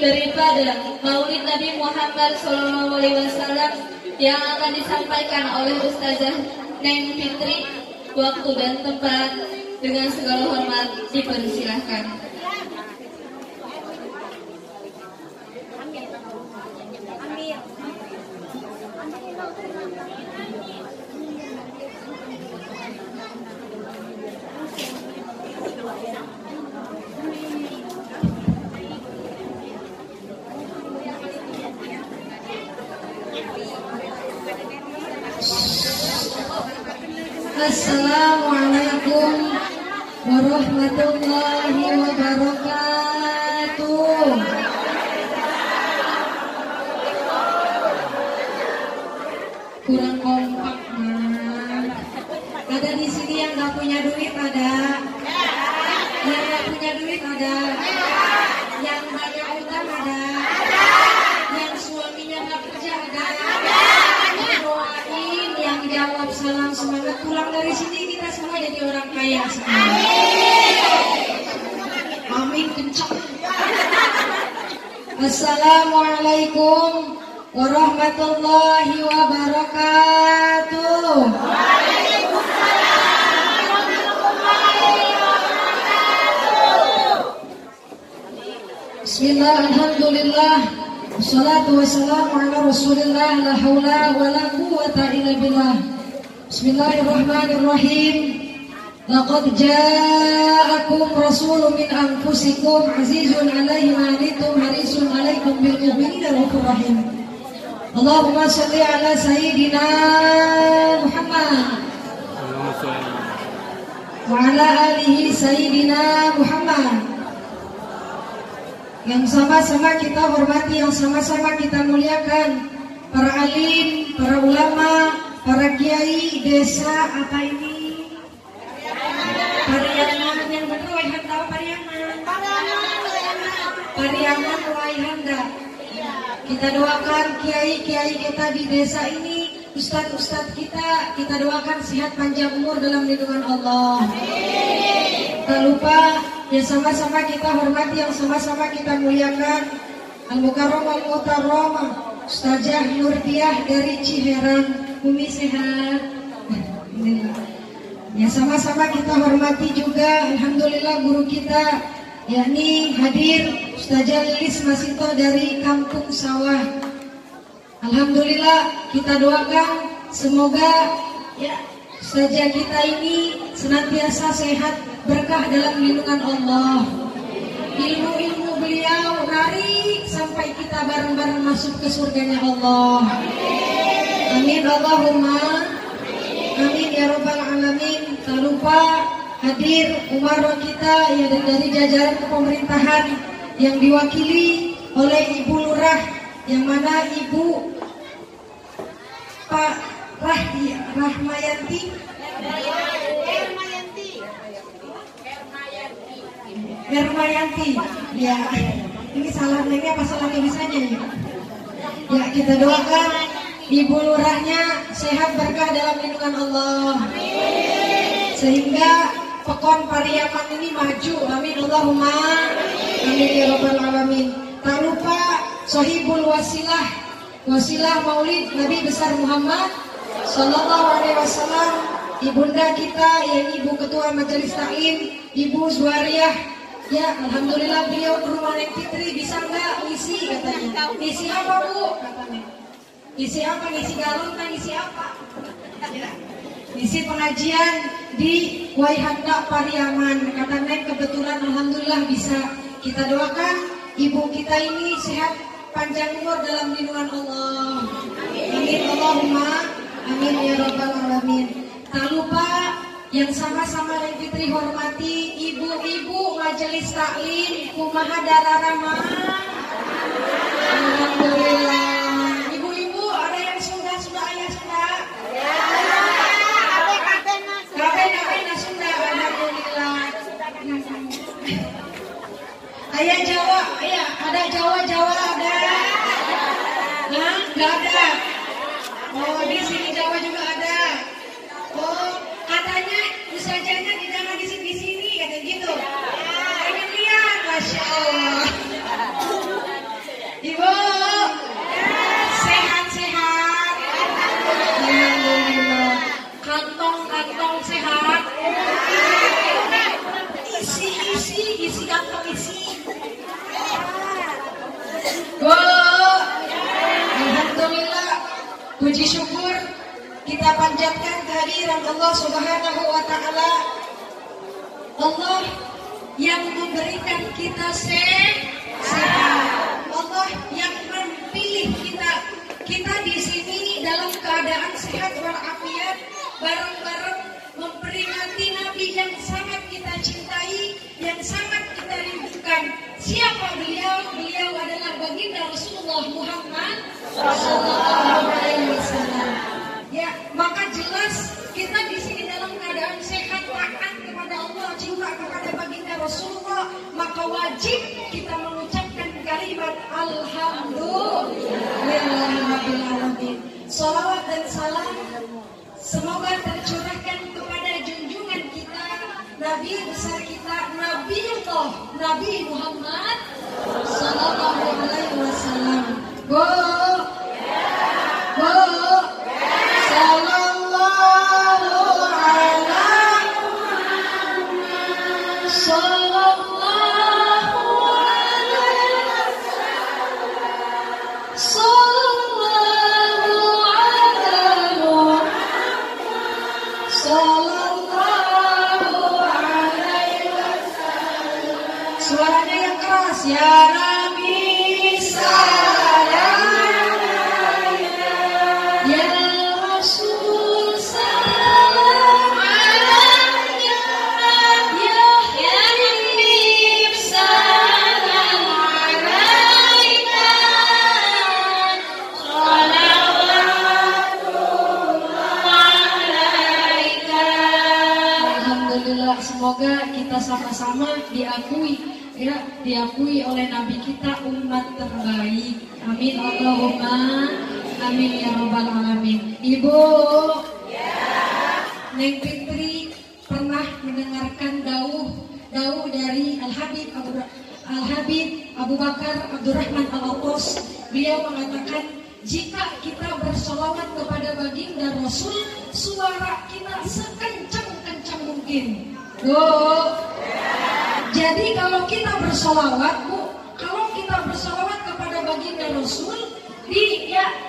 daripada Maulid Nabi Muhammad SAW yang akan disampaikan oleh Ustazah Neng Fitri. Waktu dan tempat dengan segala hormat dipersilahkan. Assalamualaikum warahmatullahi wabarakatuh. Kurang kompak mah. Ada di sini yang nggak punya duit ada, yang nggak punya duit ada, yang banyak utang ada, yang suaminya nggak kerja ada. Yang jawab salam semangat pulang dari sini kita semua jadi orang kaya semua. Amin kencang. Assalamualaikum warahmatullahi wabarakatuh. Bismillah, alhamdulillah, wassalatu wassalamu ala rasulillah, la hawla wa la quwwata illa billah. Bismillahirrahmanirrahim. Laqad ja'akum rasulun min anfusikum azizun 'alaihi ma 'anittum harisun 'alaikum bil mu'minina raufur rahim. Allahumma shalli ala sayyidina Muhammad wa ala alihi sayyidina Muhammad. Yang sama-sama kita hormati, yang sama-sama kita muliakan para alim, para ulama, para kiai desa apa ini? Pariaman yang benar waihan tahu Pariaman. Pariaman waihanda. Kita doakan kiai-kiai kita di desa ini, ustadz-ustadz kita doakan sehat panjang umur dalam lindungan Allah. Tak lupa yang sama-sama kita hormati, yang sama-sama kita muliakan Al-Mukarramah Al-Mukarramah Ustazah Nurdiah dari Ciherang. Umi sehat. Ya, sama-sama kita hormati juga alhamdulillah guru kita yakni hadir Ustazah Lilis Masinto dari Kampung Sawah. Alhamdulillah kita doakan semoga ya Ustazah kita ini senantiasa sehat, berkah dalam lindungan Allah. Ilmu-ilmu beliau narik sampai kita bareng-bareng masuk ke surganya Allah. Amin Allahumma amin ya rabbal alamin. Tak lupa hadir umarah kita ya dari jajaran pemerintahan yang diwakili oleh Ibu Lurah, yang mana Ibu Pak Rahmayanti Hermayanti. Ya, ini salah namanya apa salah tulisannya ya? Ya, kita doakan Ibu Lurahnya sehat, berkah dalam lindungan Allah. Sehingga Pekon Pariaman ini maju. Amin Allahumma amin ya rabbal alamin. Tak lupa Sohibul Wasilah Maulid Nabi besar Muhammad Sallallahu Alaihi Wasallam, ibunda kita yang Ibu Ketua Majelis Taklim, Ibu Zuwariyah. Ya, alhamdulillah beliau ke rumah Neng Fitri, bisa nggak ngisi katanya. Ngisi apa Bu? Katanya. Ngisi apa? Ngisi galon kan? Ngisi apa? Ya. Ngisi pengajian di Waihanda Pariaman. Kata Neng kebetulan alhamdulillah bisa. Kita doakan ibu kita ini sehat, panjang umur dalam lindungan Allah. Amin Allahumma amin ya rabbal alamin. Tak lupa yang sama-sama Neng Fitri hormati ibu-ibu majelis taklim kumaha dararama. Alhamdulillah. Ibu-ibu ada yang sudah ayah sudah. Kabeh sudah. Alhamdulillah. Ayah Jawa, ayah ada Jawa ada. Nah, nggak ada. Oh, di sini Jawa juga ada. Oh, katanya usahanya jangan di sini kata gitu. Pengen lihat, masya Allah. Puji syukur kita panjatkan kehadiran Allah Subhanahu wa Ta'ala. Allah yang memberikan kita sehat. Allah yang memilih kita di sini dalam keadaan sehat walafiat, bareng-bareng memperingati Nabi yang sangat kita cintai, yang sangat kita rindukan. Siapa beliau? Beliau adalah baginda Rasulullah Muhammad sallallahu alaihi wasallam. Ya, maka jelas kita di sini dalam keadaan sehat, taat kepada Allah, cinta kepada baginda Rasulullah, maka wajib kita mengucapkan kalimat alhamdulillahirabbil alamin. Salawat dan salam semoga tercurahkan kepada junjungan kita, Nabi besar kita, Nabi Muhammad sallallahu alaihi wasallam. Suaranya yang keras ya Nabi salam, ya Rasul salam alaika, ya Habib salam alaika, salawatullah alaika. Alhamdulillah, semoga kita sama-sama diakui oleh Nabi kita umat terbaik. Amin Allahumma amin ya rabbal alamin. Ibu Neng Fitri pernah mendengarkan dauh dari Al-Habib Abu Bakar Abdurrahman Al-Attas. Beliau mengatakan, jika kita bersolawat kepada baginda Rasul, suara kita sekencang-kencang mungkin. Jadi kalau kita bersolawat, kepada baginda Rasul,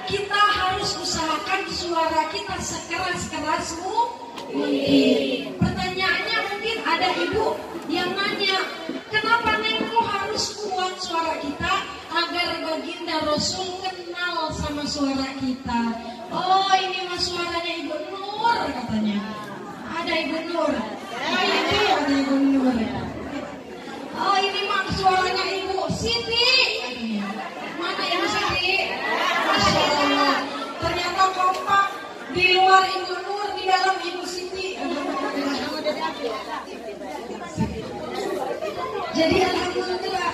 kita harus usahakan suara kita sekeras-keras mungkin. Pertanyaannya mungkin ada ibu yang nanya, kenapa Neng kok harus kuat suara kita agar baginda Rasul kenal sama suara kita? Oh, ini mah suaranya Ibu Nur katanya. Ada Ibu Nur. Ada Ibu Nur. Oh, ini mah suaranya Ibu Siti. Mana Ibu Siti? Masya Allah. Ternyata kompak. Di luar Ibu Nur, di dalam Ibu Siti. Jadi alhamdulillah,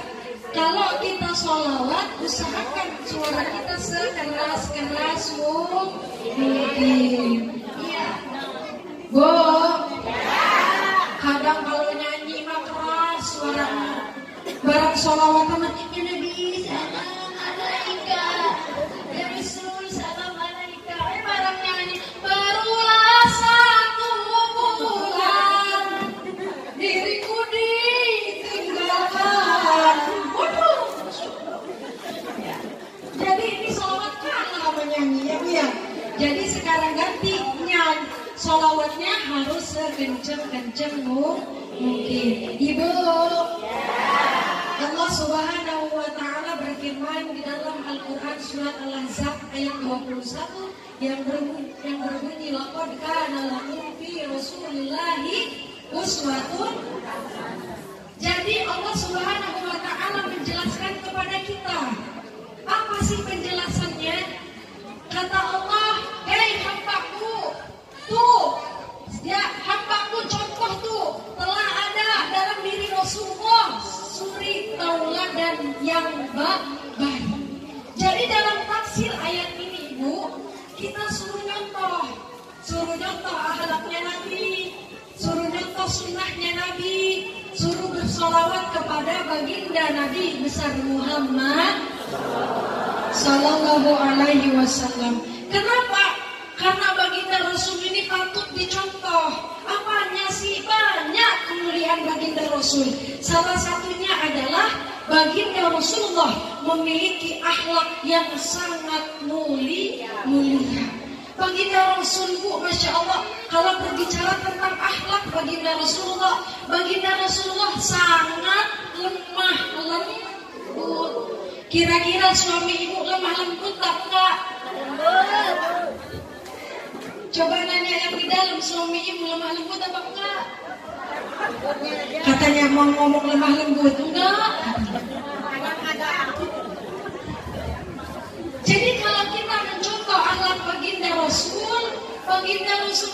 kalau kita sholawat, usahakan suara kita sekeras-keras mungkin. Iya. Bu, kadang kalau nyanyi mah keras suaranya. Barang sholawat sama ya Nabi salam alaika, ya Rasul salam alaika. Barang nyanyi barulah satu bulan diriku ditinggalkan. Waduh. Jadi ini sholawat kalah sama nyanyi ya Bu ya. Jadi sekarang ganti nyanyi. Sholawatnya harus sekenceng-kenceng mungkin. Ibu, Allah Subhanahu wa Ta'ala berfirman di dalam Al-Quran surat Al-Ahzab ayat 21 yang berbunyi laqad kana lakum fi Rasulillahi uswatun. Jadi Allah Subhanahu wa Ta'ala menjelaskan kepada kita. Apa sih penjelasannya? Kata Allah, hei hambaku, tuh, ya hambaku contoh tuh telah ada dalam diri Rasulullah suri tauladan yang baik. Jadi dalam tafsir ayat ini Ibu, kita suruh nyontoh akhlaknya Nabi, suruh nyontoh sunnahnya Nabi, suruh bersolawat kepada baginda Nabi besar Muhammad sallallahu alaihi wasallam. Kenapa? Karena baginda Rasul ini patut dicontoh. Apanya sih? Banyak kemuliaan baginda Rasul. Salah satunya adalah baginda Rasulullah memiliki akhlak yang sangat mulia. Baginda Rasul Bu, Masya Allah, kalau berbicara tentang akhlak Baginda Rasulullah sangat lemah lembut. Kira-kira suami ibu lemah lembut tak Kak? Coba nanya yang di dalam, suami ibu lemah lembut apa enggak? Katanya mau ngomong lemah lembut, enggak. Jadi kalau kita mencontoh akhlak Baginda Rasul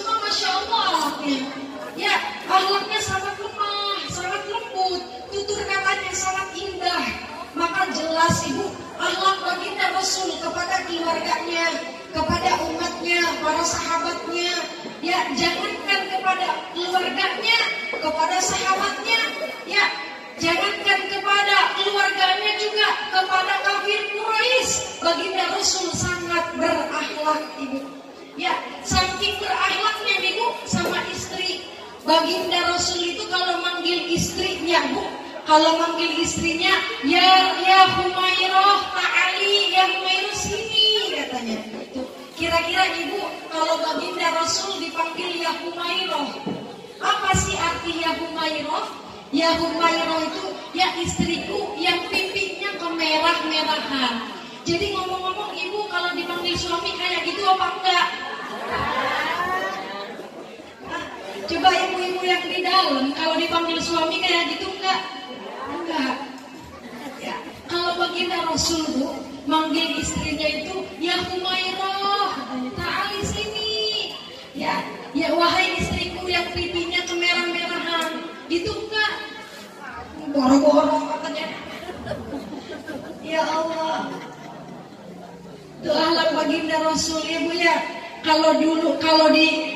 mah Masya Allah akhlaknya. Ya, akhlaknya sangat lemah, sangat lembut, tutur katanya sangat indah. Maka jelas ibu, akhlak Baginda Rasul kepada keluarganya, kepada umatnya, para sahabatnya, ya jangankan kepada keluarganya, kepada sahabatnya, ya jangankan kepada keluarganya juga, kepada kafir Quraisy, Baginda Rasul sangat berakhlak ibu. Ya, saking berakhlaknya ibu sama istri. Baginda Rasul itu kalau manggil istrinya bu, kalau manggil istrinya, ya Humairah ta'ali, ya Humairah sini katanya. Kira-kira ibu kalau Baginda Rasul dipanggil ya Humairah, apa sih arti ya Humairah? Ya Humairah itu ya istriku yang pipinya kemerah-merahan. Jadi ngomong-ngomong ibu kalau dipanggil suami kayak gitu apa enggak? Coba ibu-ibu yang di dalam kalau dipanggil suami kayak gitu enggak? Enggak. Ya, kalau Baginda Rasul bu manggil istrinya itu ya Humairah, ta'ali sini. Ya wahai istriku yang pipinya kemerah-merahan. Itu enggak? Boro-boro katanya. Ya Allah. Itu akhlak Baginda Rasul ya bu ya. Kalau di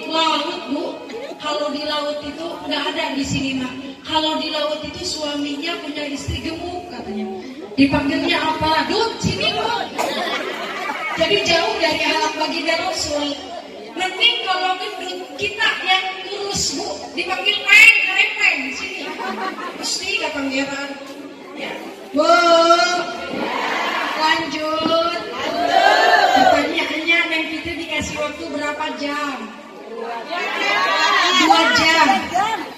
laut bu, kalau di laut itu nggak ada di sini mak. Kalau di laut itu suaminya punya istri gemuk katanya. Dipanggilnya apa? Dut, sini bu. Jadi jauh dari akhlak Baginda Rasul. Mending kalau gendut kita yang kurus bu, dipanggil peng, sini. Mesti kata pangeran. Ya. Bu, lanjut. Pertanyaannya Neng Fitri dikasih waktu berapa jam? 2 jam.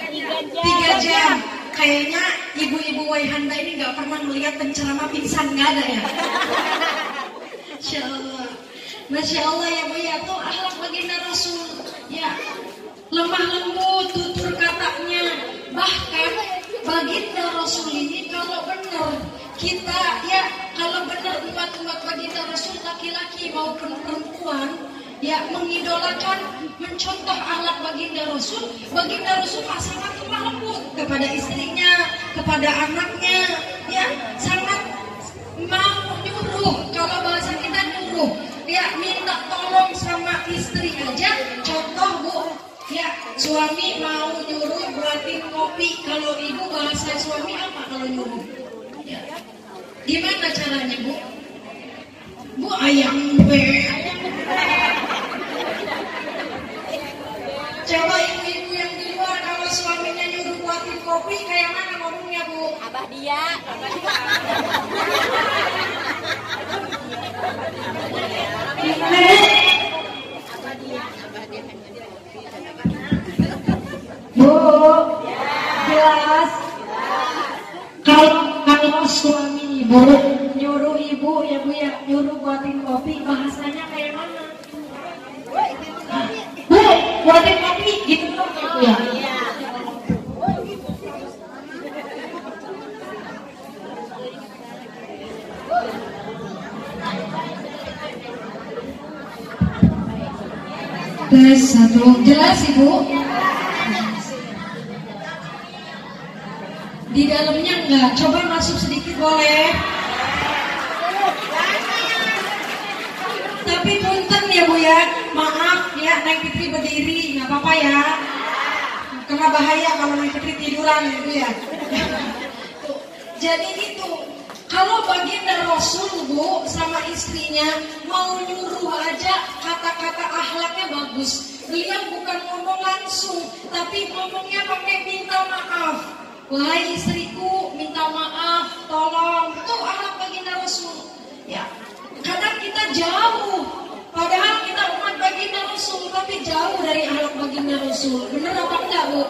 3 jam. Kayaknya ibu-ibu Waihanda ini nggak pernah melihat penceramah pingsan, nggak ada ya? Masya Allah ya bu ya, tuh akhlak Baginda Rasul. Ya, lemah lembut tutur katanya. Bahkan Baginda Rasul ini kalau benar kita ya, kalau benar umat-umat Baginda Rasul laki-laki maupun perempuan ya mengidolakan, mencontoh akhlak Baginda Rasul sangat lemah lembut kepada istrinya, kepada anaknya, ya sangat mau nyuruh, kalau bahasa kita nyuruh, ya minta tolong sama istri aja. Contoh bu, ya suami mau nyuruh buatin kopi, kalau ibu bahasa suami apa kalau nyuruh? Ya. Gimana caranya bu? Bu ayam be. Coba ibu-ibu yang di luar kalau suaminya nyuruh buatin kopi kayak mana ngomongnya bu? Abah dia. Bu, jelas. Kalau suami ibu nyuruh ibu ya bu ya, nyuruh buatin kopi, bahasanya kayak mana? Bu, buatin kopi gitu dong ya bu ya. Tes 1, jelas ibu? Di dalamnya enggak, coba masuk sedikit boleh. Tapi punten ya bu ya, maaf ya Neng Fitri berdiri, nggak apa-apa ya. Karena bahaya kalau Neng Fitri tiduran ya bu ya. Jadi gitu, kalau Baginda Rasul bu sama istrinya mau nyuruh aja kata-kata akhlaknya bagus. Beliau bukan ngomong langsung, tapi ngomongnya pakai minta maaf. Wahai istriku, minta maaf, tolong. Itu akhlak Baginda Rasul. Ya, kadang kita jauh, padahal kita umat Baginda Rasul tapi jauh dari akhlak baginda Rasul. Bener apa enggak, Bu?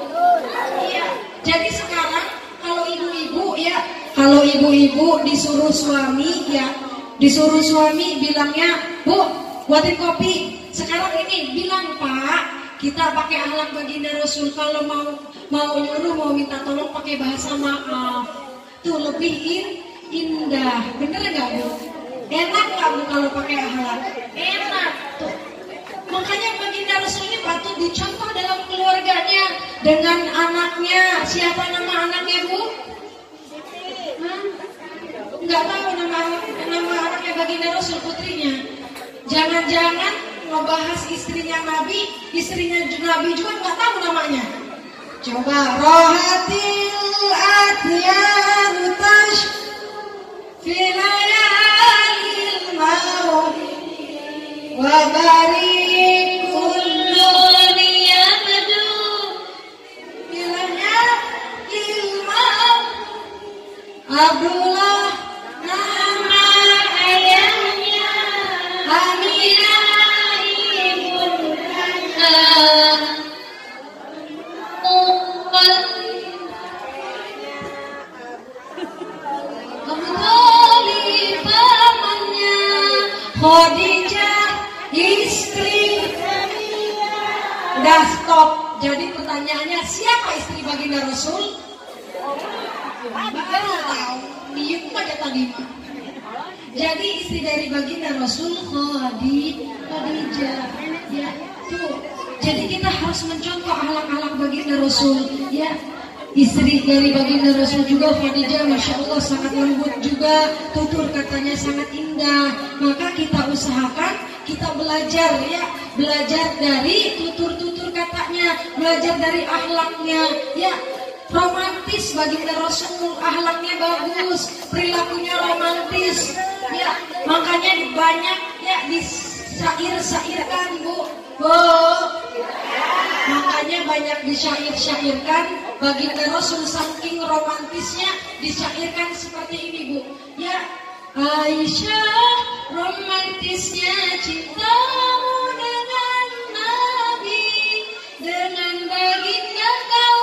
Iya. Jadi sekarang kalau ibu-ibu ya, kalau ibu-ibu disuruh suami ya, disuruh suami bilangnya, "Bu, buatin kopi." Sekarang ini bilang, "Pak, kita pakai akhlak baginda Rasul. Kalau mau nyuruh, mau minta tolong pakai bahasa maaf. Tuh lebih indah." Bener nggak, Bu? Enak nggak, Bu, kalau pakai akhlak? Enak tuh. Makanya baginda Rasul ini patut dicontoh dalam keluarganya dengan anaknya. Siapa nama anaknya, Bu? Nggak tahu nama anaknya baginda Rasul, putrinya. Jangan-jangan ngebahas istrinya Nabi juga nggak tahu namanya. Coba rohatil atyanu tash filayalil maut wa barikul dunia madu bilanya ilmaut. Abdullah nama ayahnya, Aminah ibundanya, Khadijah istri. Udah stop. Jadi pertanyaannya, siapa istri baginda Rasul? Baru tahu. Diem aja tadi. Jadi istri dari baginda Rasul Khadijah. Ya, tuh. Jadi kita harus mencontoh akhlak-akhlak baginda Rasul. Ya. Istri dari baginda Rasul juga Khadijah, Masya Allah sangat lembut juga, tutur katanya sangat indah. Maka kita usahakan, kita belajar ya, belajar dari tutur-tutur katanya, belajar dari akhlaknya ya. Romantis baginda Rasul, akhlaknya bagus, perilakunya romantis ya. Makanya banyak ya disyair-syairkan, Bu. Makanya banyak disyair-syairkan baginda Rasul, saking romantisnya disyairkan seperti ini, Bu. Ya, Aisyah, romantisnya cintamu dengan Nabi, dengan baginda kau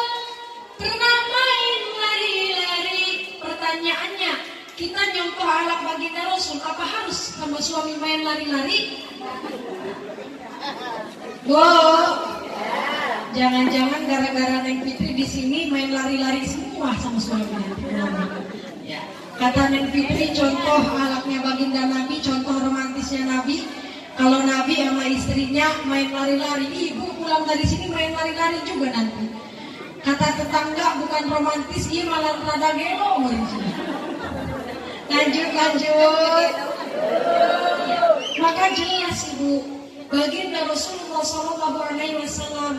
pernah main lari-lari. Pertanyaannya, kita nyontoh akhlak baginda Rasul, apa harus sama suami main lari-lari? Jangan-jangan gara-gara Neng Fitri di sini main lari-lari semua sama suaminya. Ya. Kata Neng Fitri, contoh akhlaknya baginda Nabi, contoh romantisnya Nabi. Kalau Nabi sama istrinya main lari-lari, ibu pulang dari sini main lari-lari juga nanti. Kata tetangga, bukan romantis, ia malah rada gelo. Lanjut. Maka jelas, Ibu, baginda Rasulullah SAW,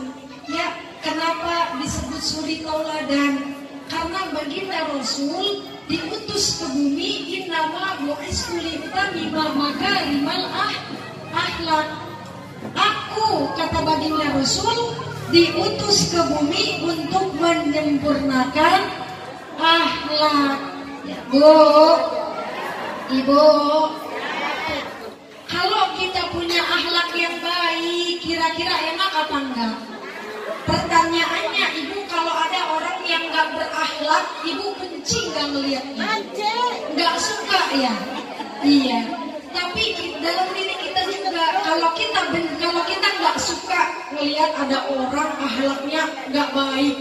ya, kenapa disebut suri tauladan? Karena baginda Rasul diutus ke bumi, innama bu'istu liutamima makarimal akhlak. Aku, kata baginda Rasul, diutus ke bumi untuk menyempurnakan akhlak. Ya, Bu, Ibu, kalau kita punya akhlak yang baik, kira-kira enak apa enggak? Pertanyaannya, Ibu, kalau ada orang yang enggak berakhlak, Ibu benci enggak ngelihatnya? Enggak suka ya? Iya. Tapi dalam diri kita juga, kalau kita enggak suka ngelihat ada orang akhlaknya enggak baik,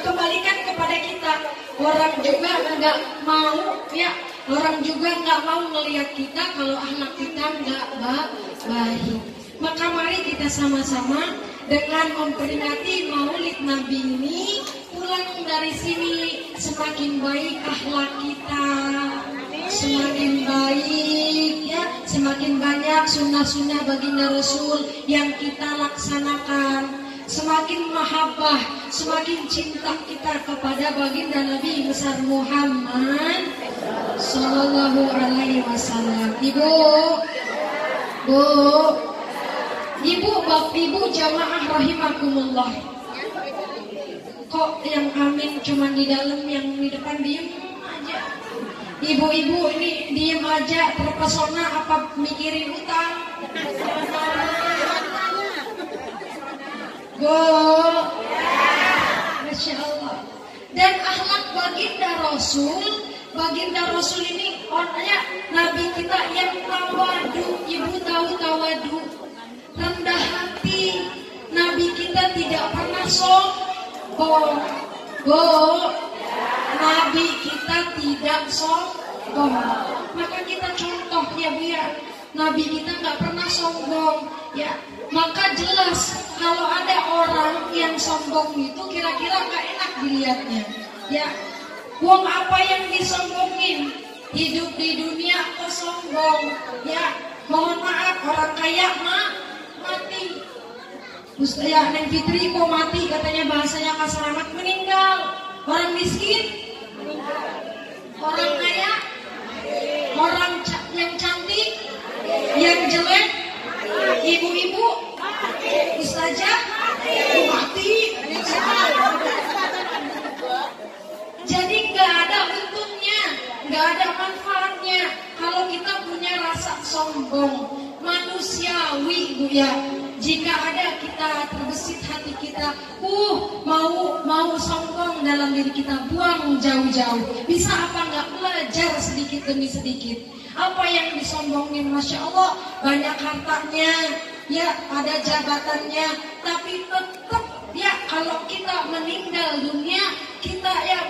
kembalikan kepada kita. Orang juga enggak mau ya. Orang juga nggak mau ngelihat kita kalau akhlak kita nggak baik. Maka mari kita sama-sama dengan memperingati Maulid Nabi ini, pulang dari sini semakin baik akhlak kita, semakin baik ya, semakin banyak sunnah-sunnah baginda Rasul yang kita laksanakan. Semakin mahabbah, semakin cinta kita kepada baginda Nabi besar Muhammad Sallallahu Alaihi Wasallam. Ibu, Bapak Ibu jamaah rahimakumullah. Kok yang amin cuma di dalam, yang di depan diem aja? Ibu-ibu ini diem aja, terpesona apa mikirin utang? Bu, Masya Allah. Dan akhlak baginda Rasul ini orangnya Nabi kita yang tawadu. Ibu tahu tawadu, rendah hati. Nabi kita tidak pernah sombong. Bu, Nabi kita tidak sombong. Maka kita contoh ya Bu ya. Nabi kita nggak pernah sombong ya. Maka jelas kalau ada orang yang sombong itu kira-kira nggak enak dilihatnya ya. Wong apa yang disombongin? Hidup di dunia kok sombong ya. Mohon maaf, orang kaya mati. Ustaz ya, Neng Fitri kok mati, katanya bahasanya kasar amat, meninggal. Orang miskin orang kaya, orang yang cantik, yang jelek, ibu-ibu, ustazah, mati. Jadi nggak ada untungnya, nggak ada manfaatnya kalau kita punya rasa sombong. Manusiawi Bu ya. Jika ada kita terbesit hati kita, mau sombong dalam diri kita, buang jauh-jauh. Bisa apa nggak belajar sedikit demi sedikit. Apa yang disombongin, Masya Allah, banyak hartanya, ya ada jabatannya, tapi tetap ya kalau kita meninggal dunia, kita ya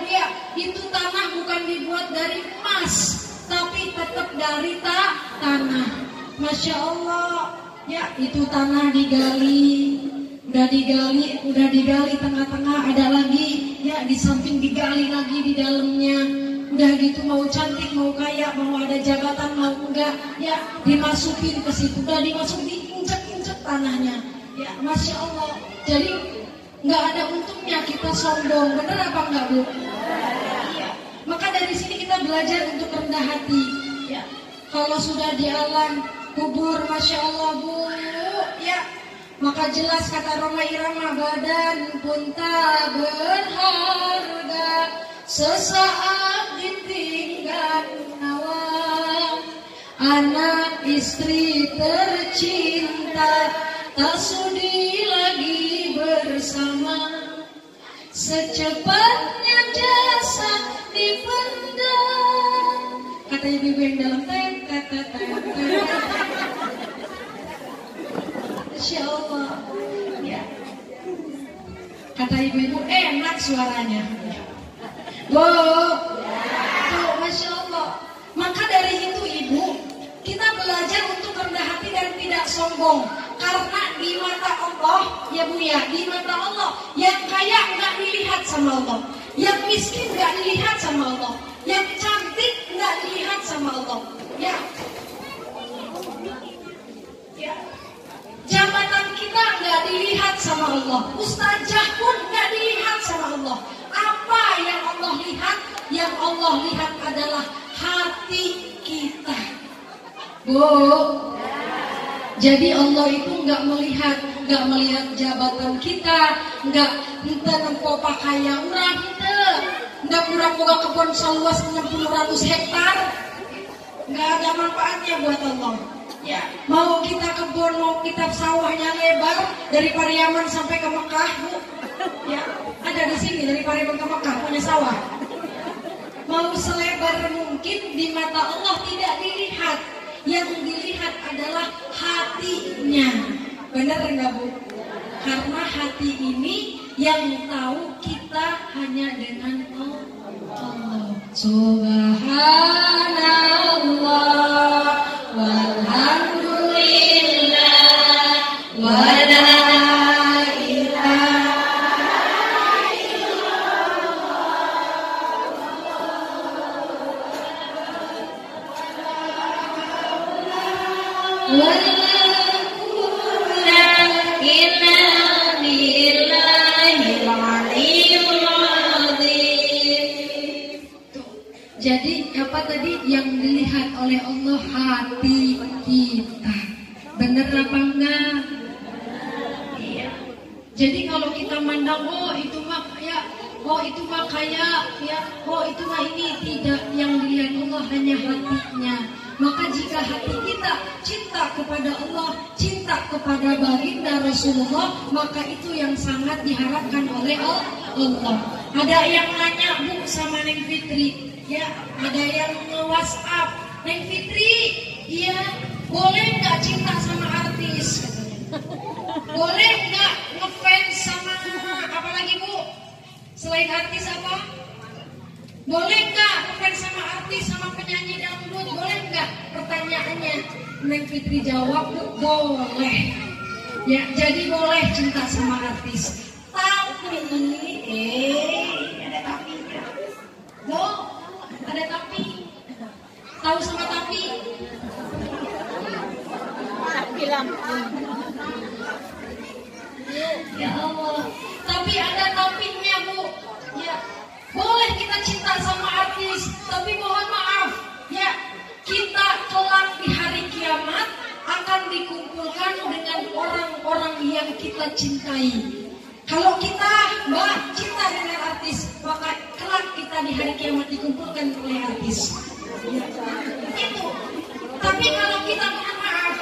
itu tanah bukan dibuat dari emas, tapi tetap dari tanah. Masya Allah. Ya, itu tanah digali, udah digali tengah-tengah, ada lagi, ya di samping digali lagi di dalamnya. Udah gitu mau cantik, mau kaya, mau ada jabatan, mau enggak, ya dimasukin ke situ, udah dimasukin, diinjek-injek tanahnya. Ya, Masya Allah. Jadi nggak ada untungnya kita sombong, bener apa enggak Bu? Iya. Maka dari sini kita belajar untuk rendah hati. Ya, kalau sudah di alam kubur, Masya Allah Bu, ya. Maka jelas kata Roma Irama, badan pun tak berharga, sesaat ditinggal nyawa. Anak istri tercinta, tak sudi lagi bersama. Secepatnya jasad dipendam, kata ibu yang dalam Masya Allah ya. Kata ibu-ibu enak suaranya Bu tuh, Masya Allah. Maka dari itu Ibu, kita belajar untuk rendah hati dan tidak sombong. Karena di mata Allah ya Bu ya, di mata Allah yang kaya nggak dilihat sama Allah, yang miskin nggak dilihat sama Allah, yang cantik nggak dilihat sama Allah ya. Ya, jabatan kita nggak dilihat sama Allah, ustazah pun nggak dilihat sama Allah. Apa yang Allah lihat? Yang Allah lihat adalah hati kita Bu. Jadi Allah itu nggak melihat jabatan kita, nggak nempo pakaian urang, nggak kurang-kurang kebun seluas 60-100 hektar, nggak ada manfaatnya buat Allah. Ya, mau kita kebun, mau kita sawahnya lebar dari Pariaman sampai ke Mekah Bu. Ya, ada di sini dari Pariaman ke Mekah punya sawah. Mau selebar mungkin, di mata Allah tidak dilihat. Yang dilihat adalah hatinya. Benar enggak Bu? Karena hati ini yang tahu kita hanya dengan Allah. Subhanallah walhamdulillah wala Jadi apa tadi yang dilihat oleh Allah? Hati kita. Bener apa enggak? Iya. Jadi kalau kita mandang, oh itu mah ya, oh itu mah kaya, ya, oh itu mah ini, tidak. Yang dilihat Allah hanya hatinya. Maka jika hati kita cinta kepada Allah, cinta kepada baginda Rasulullah, maka itu yang sangat diharapkan oleh Allah. Ada yang nanya Bu sama Neng Fitri, ya, ada yang nge-WhatsApp, Neng Fitri, iya, boleh nggak cinta sama artis? Boleh nggak ngefans sama apa lagi Bu? Selain artis apa? Boleh nggak ngefans sama artis, sama penyanyi dangdut? Boleh nggak? Pertanyaannya, Neng Fitri jawab, boleh. Ya, jadi boleh cinta sama artis. Tapi, ada tapinya. Loh, ada tapi. Tahu sama tapi? Tapi lampu. Ya Allah, tapi ada tapinya Bu. Ya, boleh kita cinta sama artis, tapi mohon maaf, ya, kita kelak di hari kiamat akan dikumpulkan dengan orang-orang yang kita cintai. Kalau kita Mbak cinta dengan artis, maka kelak kita di hari kiamat dikumpulkan oleh artis. Ya, itu. Tapi kalau kita mohon maaf,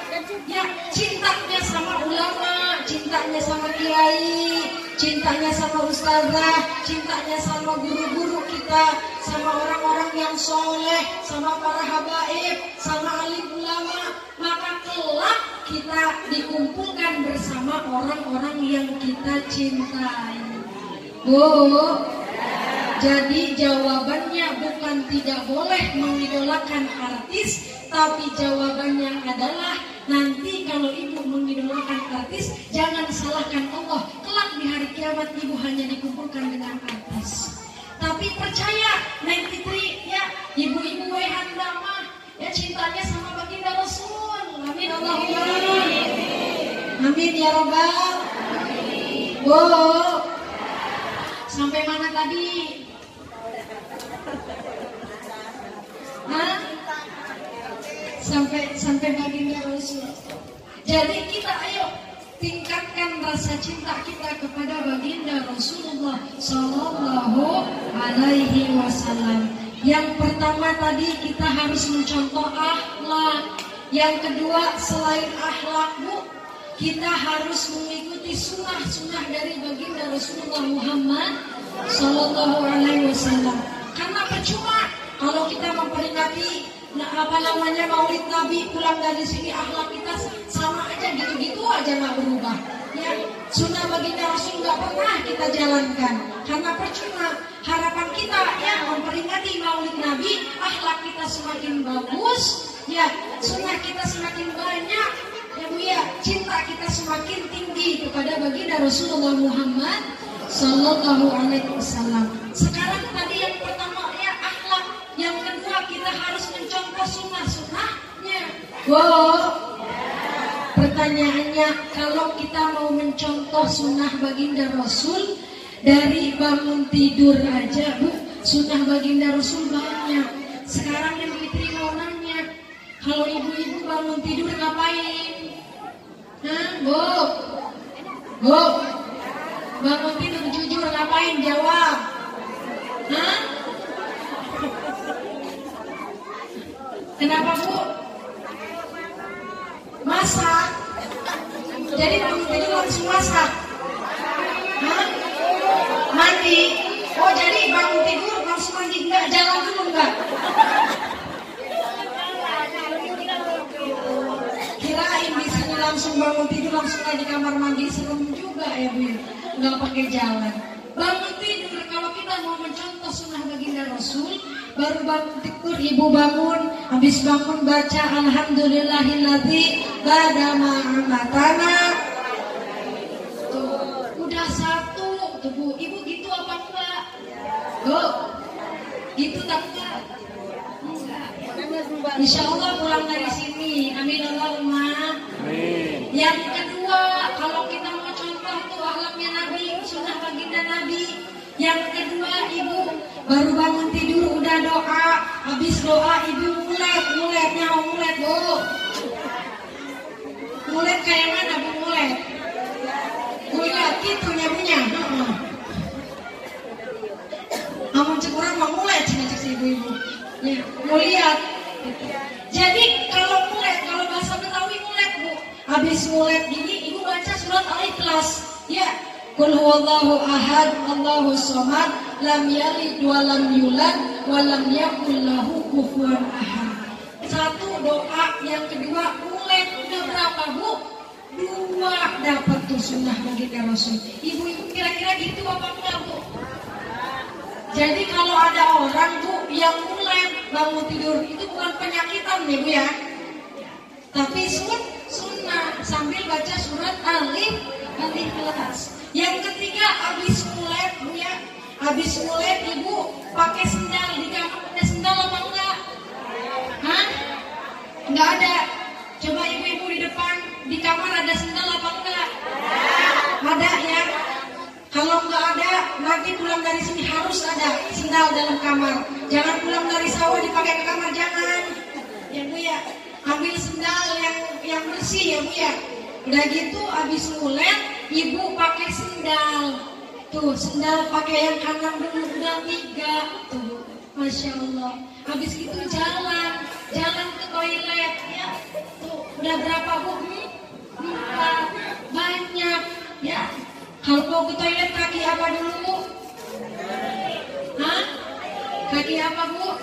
ya, cintanya sama ulama, cintanya sama kiai, cintanya sama ustazah, cintanya sama guru-guru kita, sama orang-orang yang soleh, sama para habaib, sama alim ulama, maka kelak kita dikumpulkan bersama orang-orang yang kita cintai. Bu, jadi jawabannya bukan tidak boleh mengidolakan artis, tapi jawabannya adalah nanti kalau ibu mengidolakan artis, jangan salahkan Allah. Kelak di hari kiamat ibu hanya dikumpulkan dengan artis. Tapi percaya, Neng Fitri, ya, ibu-ibu handama, ya, cintanya sama baginda Rasul. Amin Allahumma. Amin ya Rabbal. Wow. Sampai mana tadi? Hah? Sampai baginda Rasul. Jadi kita ayo tingkatkan rasa cinta kita kepada baginda Rasulullah Sallallahu Alaihi Wasallam. Yang pertama tadi kita harus mencontoh akhlak. Yang kedua selain akhlak Bu, kita harus mengikuti sunnah-sunnah dari baginda Rasulullah Muhammad Sallallahu Alaihi Wasallam. Karena percuma kalau kita memperingati Maulid Nabi, pulang dari sini akhlak kita sama aja, gitu-gitu aja nggak berubah. Ya, sunnah baginda Rasul nggak pernah kita jalankan. Karena percuma, harapan kita ya memperingati Maulid Nabi, akhlak kita semakin bagus, ya sunnah kita semakin banyak, ya Bu ya, cinta kita semakin tinggi kepada baginda Rasulullah Muhammad Sallallahu Alaihi Wasallam. Sekarang tadi yang pertama ya akhlak, yang kedua kita harus mencontoh sunnah-sunnahnya. Wow. Pertanyaannya, kalau kita mau mencontoh sunnah baginda Rasul, dari bangun tidur aja Bu, sunnah baginda Rasul banyak. Sekarang yang Fitri mau nanya, kalau ibu-ibu bangun tidur ngapain? Hah, Bu? Bu? Bangun tidur jujur ngapain? Jawab. Hah? Kenapa Bu? Masak. Jadi bangun tidur langsung masak. Hah? Mandi. Oh jadi bangun tidur langsung mandi, enggak jalan dulu enggak? Kirain di sini langsung bangun tidur langsung di kamar mandi, serem juga ya Bu. Enggak pakai jalan. Bangun tidur kalau kita mau mencontoh sunnah baginda Rasul, baru bangun tidur ibu bangun, habis bangun baca alhamdulillahilladzi badama amatana. Tuh, udah satu tuh Bu. Ibu gitu apa enggak? Bu, gitu tak enggak? Enggak. Insya Allah pulang dari sini. Amin Allahumma. Amin. Yang kedua, kalau kita mau contoh tuh akhlaknya Nabi, sunnah baginda Nabi. Yang kedua ibu baru bangun tidur udah doa, habis doa ibu muletnya mulet Bu. Mulet kayak mana Bu mulet? Mulet gitu nyabunya. Amun cekurang mau mulet cina cek si ibu-ibu. Ya, mau lihat. Jadi kalau mulai, kalau bahasa Betawi mulai Bu, habis mulai gini ibu baca surat Al-Ikhlas. Ya, Qul huwallahu ahad, Allahu somad, lam yalid wa lam yulad wa lam yakul lahu kufuwan ahad. Satu doa, yang kedua mulai. Udah berapa Bu? 2 dapat tuh sunnah baginda Rasul. Ibu-ibu kira-kira gitu apa enggak Bu? Jadi kalau ada orang Bu yang mulai bangun tidur itu bukan penyakitan nih Bu ya, tapi sunnah sambil baca surat Al-Ikhlas. Yang ketiga habis mulai Bu ya, habis mulai ibu pakai sendal di kamar. Ada sendal apa enggak? Hah? Enggak ada. Coba ibu-ibu di depan di kamar ada sendal apa enggak? Ada ya. Kalau nggak ada, nanti pulang dari sini harus ada sendal dalam kamar. Jangan pulang dari sawah dipakai ke kamar, jangan. Ya Bu ya, ambil sendal yang bersih ya Bu ya. Udah gitu, habis ngulet, ibu pakai sendal. Tuh, sendal pakai yang kanan dulu, udah 3. Tuh, Masya Allah. Habis itu jalan ke toilet ya. Tuh, udah berapa Bu? 4. Banyak ya. Kalau mau ke toilet kaki apa dulu? Hah? Kaki apa Bu?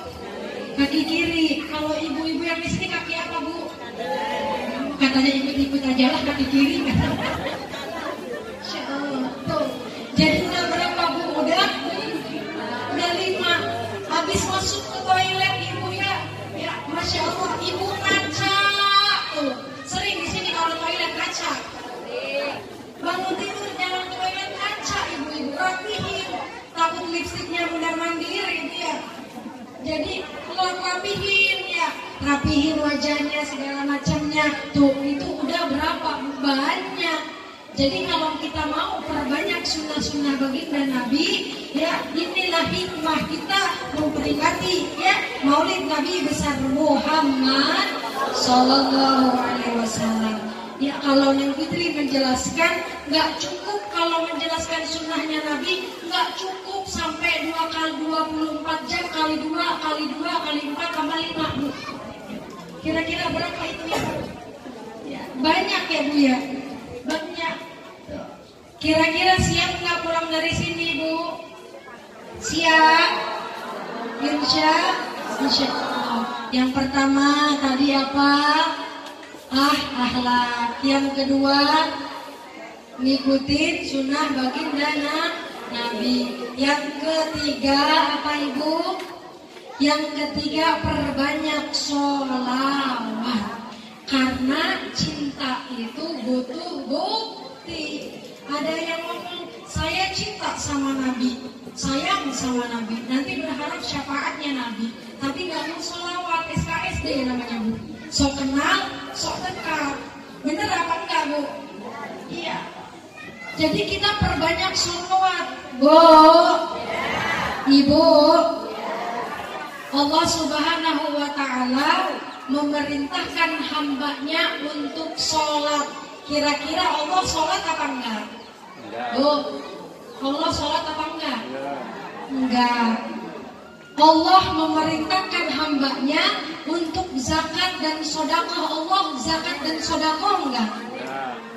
Kaki kiri. Kalau ibu-ibu yang di sini kaki apa Bu? Katanya ikut-ikut aja lah kaki kiri. Masya Allah. Tuh. Jadi udah berapa Bu? Udah 5. Habis masuk ke toilet ibu ya. Ya, Masya Allah. Ibu ngaca. Tuh. Sering di sini kalau toilet ngaca. Bangun tidur jangan toilet kaca ibu-ibu, rapihin. Takut lipstiknya mudah mandiri dia. Jadi rapihin ya, rapihin wajahnya segala macamnya. Tuh itu udah berapa banyak. Jadi kalau kita mau perbanyak sunnah-sunnah baginda Nabi, ya inilah hikmah kita memperingati ya Maulid Nabi besar Muhammad Sallallahu Alaihi Wasallam. Ya kalau Neng Fitri menjelaskan, nggak cukup kalau menjelaskan sunnahnya Nabi, nggak cukup sampai 2 kali 24 jam kali 2 kali 2 kali 4 tambah 5 Bu. Kira-kira berapa itu ya? Ya banyak ya Bu ya, banyak. Kira-kira siap nggak pulang dari sini Bu? Siap? Insya Allah. Yang pertama tadi apa? Akhlak. Yang kedua ngikutin sunnah baginda Nabi. Yang ketiga apa Ibu? Yang ketiga perbanyak sholawat. Karena cinta itu butuh bukti. Ada yang ngomong saya cinta sama Nabi, sayang sama Nabi, nanti berharap syafaatnya Nabi, tapi nggak mau sholawat. SKSD namanya Bu. Sok kenal, sok dekat. Bener apa enggak Bu? Iya. Jadi kita perbanyak sholawat. Bu, Ibu, Allah Subhanahu wa Ta'ala memerintahkan hambanya untuk sholat. Kira-kira Allah sholat apa enggak? Bu, Allah sholat apa enggak? Enggak. Allah memerintahkan hambanya untuk zakat dan sedekah. Allah zakat dan sedekah enggak?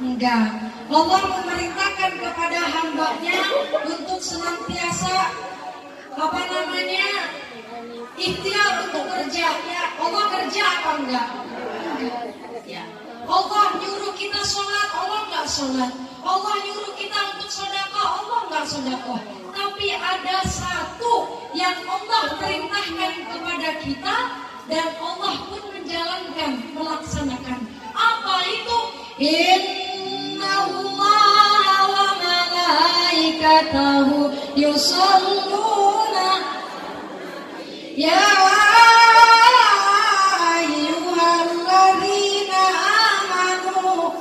Enggak. Allah memerintahkan kepada hambanya untuk senantiasa ikhtiar untuk kerja. Ya, Allah kerja apa enggak? Ya. Allah nyuruh kita sholat, Allah enggak sholat. Allah nyuruh kita untuk sedekah, Allah enggak sedekah. Tapi ada satu yang Allah perintahkan kepada kita dan Allah pun menjalankan, melaksanakan. Apa itu? Innallaha wa malaikatahu yusholluna ya ayyuhalladzina amanu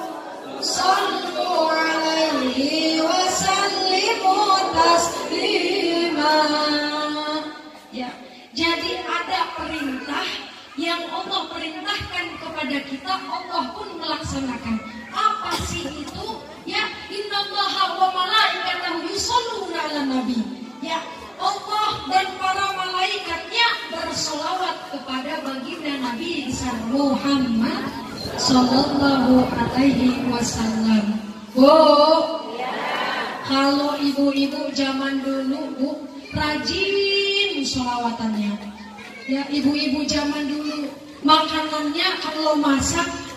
shallu alaihi wa sallimu taslima. Ya, jadi ada perintah yang Allah perintahkan kepada kita, Allah pun melaksanakan. Apa sih itu? Ya, innallaha wa malaikatahu yusholluna 'alan nabi. Ya, Allah dan para malaikatnya bersolawat kepada baginda Nabi besar Muhammad Sallallahu Alaihi Wasallam. Bu, kalau ibu-ibu zaman dulu Bu rajin sholawatannya. Ya ibu-ibu zaman dulu makanannya kalau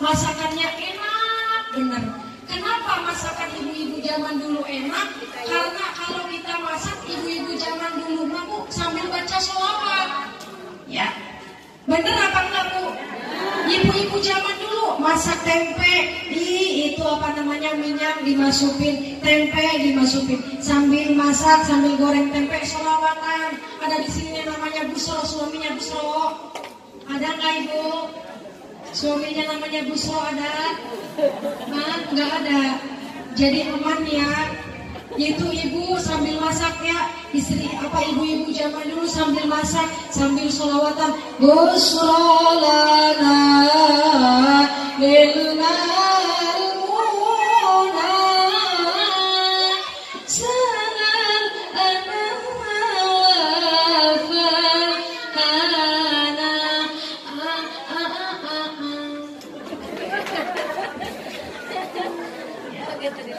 masakannya enak bener. Kenapa masakan ibu-ibu zaman dulu enak? Karena kalau kita masak ibu-ibu zaman dulu mah Bu sambil baca sholawat. Ya, bener apa enggak Bu? Ibu-ibu zaman dulu masak tempe, itu apa namanya minyak dimasukin, tempe dimasukin, sambil masak sambil goreng tempe sholawatan. Ada di sini namanya Busro, suaminya Busro. Ada nggak Ibu? Suaminya namanya Busro ada? Nggak ada. Jadi aman ya. Itu ibu sambil masak ya, istri apa ibu-ibu zaman dulu sambil masak sambil sholawatan. Busrolana lilmal muna salam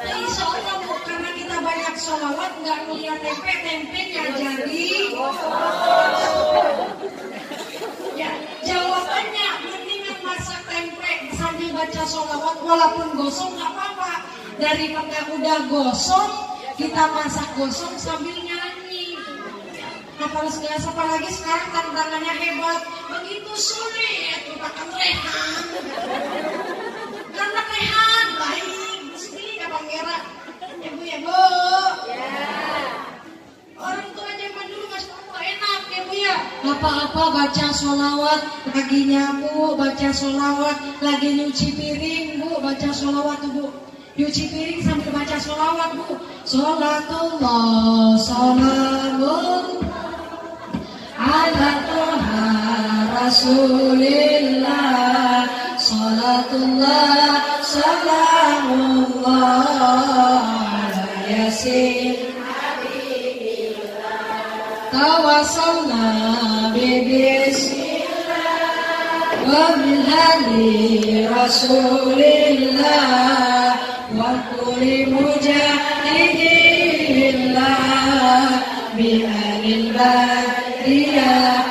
Insya Allah Bu, karena kita banyak sholawat nggak ngeliat tempenya jadi. Ya jawabannya mendingan masak tempe sambil baca sholawat walaupun gosong nggak apa-apa, daripada udah gosong kita masak gosong sambil nyanyi. Apalagi sekarang tantangannya hebat, begitu sulit lupakan rehan. Karena rehan baik mesti ya pangeran. Ya Bu ya Bu. Orang tua zaman dulu masih enak ya Bu ya. Apa-apa baca sholawat, lagi nyapu baca sholawat, lagi nyuci piring Bu baca sholawat Bu. Nyuci piring sambil baca sholawat Bu. Sholatullah salamun ala Tuha Rasulillah. Sholatullah salamullah ala yasin tawassalna bibismillah wa bilhadi rasulillah wa kulli mujahidillah bi'anil badriyah.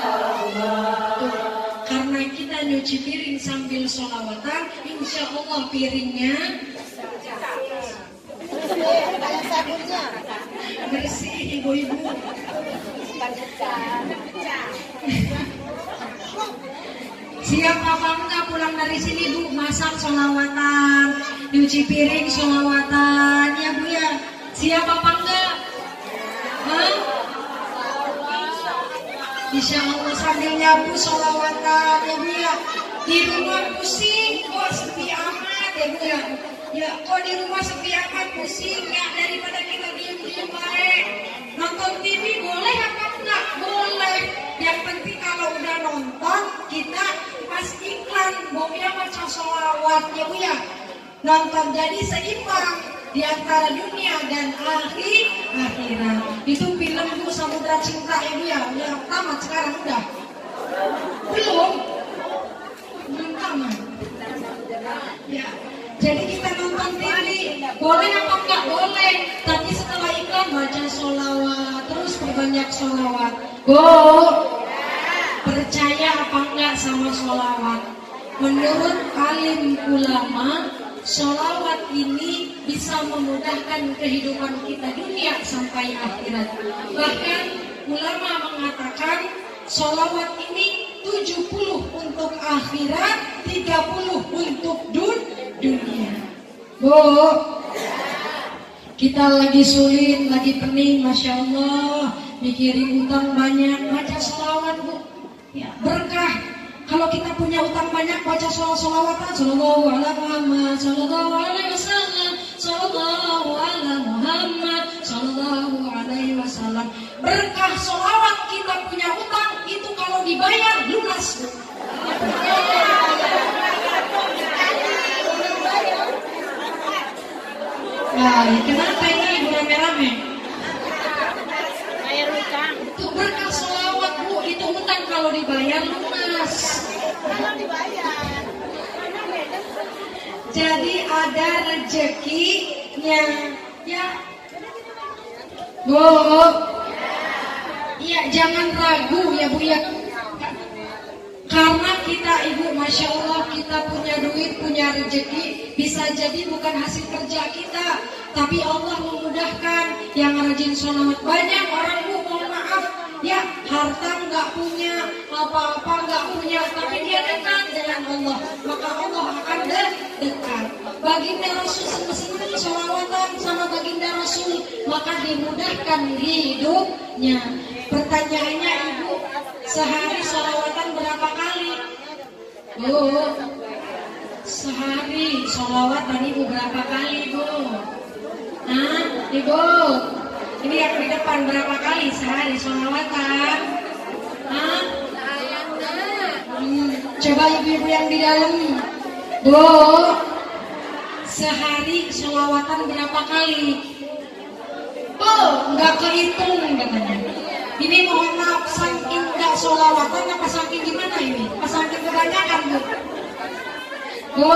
Karena kita nyuci piring sambil sholawatan, insya Allah piringnya bersih ibu-ibu. Siapa bangga pulang dari sini Bu masak sholawatan, nyuci piring sholawatan ya Bu ya. Siapa bangga? Insya Allah sambil nyapu sholawatan ya Bu ya. Di rumah pusing kok sepi amat ya Bu ya. Ya kok di rumah sepi amat pusing ya, daripada kita diem-diem baik. Nonton TV boleh apa enggak? Boleh. Yang penting kalau udah nonton kita pas iklan Boya baca sholawat ya Bu ya. Nonton jadi seimbang di antara dunia dan akhirat. Itu film Bu Samudra Cinta ya Bu ya. Yang tamat sekarang udah. Belum tamat. Ya. Jadi kita nonton TV boleh apa enggak? Boleh. Tapi setelah iklan baca sholawat, terus perbanyak sholawat. Bu, percaya apa enggak sama sholawat? Menurut alim ulama, sholawat ini bisa memudahkan kehidupan kita dunia sampai akhirat. Bahkan ulama mengatakan sholawat ini 70 untuk akhirat, 30 untuk dunia. Bu, kita lagi sulit, lagi pening, Masya Allah, mikirin utang banyak, baca sholawat Bu. Ya, berkah. Kalau kita punya utang banyak, baca sholawatan, sallallahu ala Muhammad, sallallahu alaihi wasallam, sallallahu ala Muhammad, sallallahu alaihi wasallam. Berkah sholawat kita punya utang, itu kalau dibayar lunas. Nah, kenapa ini ibu rame-rame? Bayar utang. Itu berkah sholawat Bu, itu utang kalau dibayar lunas. Jadi ada rezekinya, ya. Bu, ya jangan ragu ya Bu ya. Karena kita ibu, masya Allah kita punya duit, punya rezeki, bisa jadi bukan hasil kerja kita, tapi Allah memudahkan. Yang rajin sholawat banyak orang Bu, mohon maaf ya, harta nggak punya, apa-apa nggak punya, tapi dia dekat dengan Allah, maka Allah akan dekat. Baginda Rasul senang sholawatan sama baginda Rasul, maka dimudahkan hidupnya. Pertanyaannya ibu, sehari sholawatan berapa kali? Bu, sehari sholawatan ibu berapa kali Bu? Nah, ibu, ini yang di depan berapa kali sehari sholawatan? Hah? Coba ibu-ibu yang di dalam, Bu, sehari sholawatan berapa kali? Oh, nggak kehitung katanya. Ini mohon maaf, saking nggak sholawatan apa saking gimana ini? Apa saking kebanyakan Bu? Bu,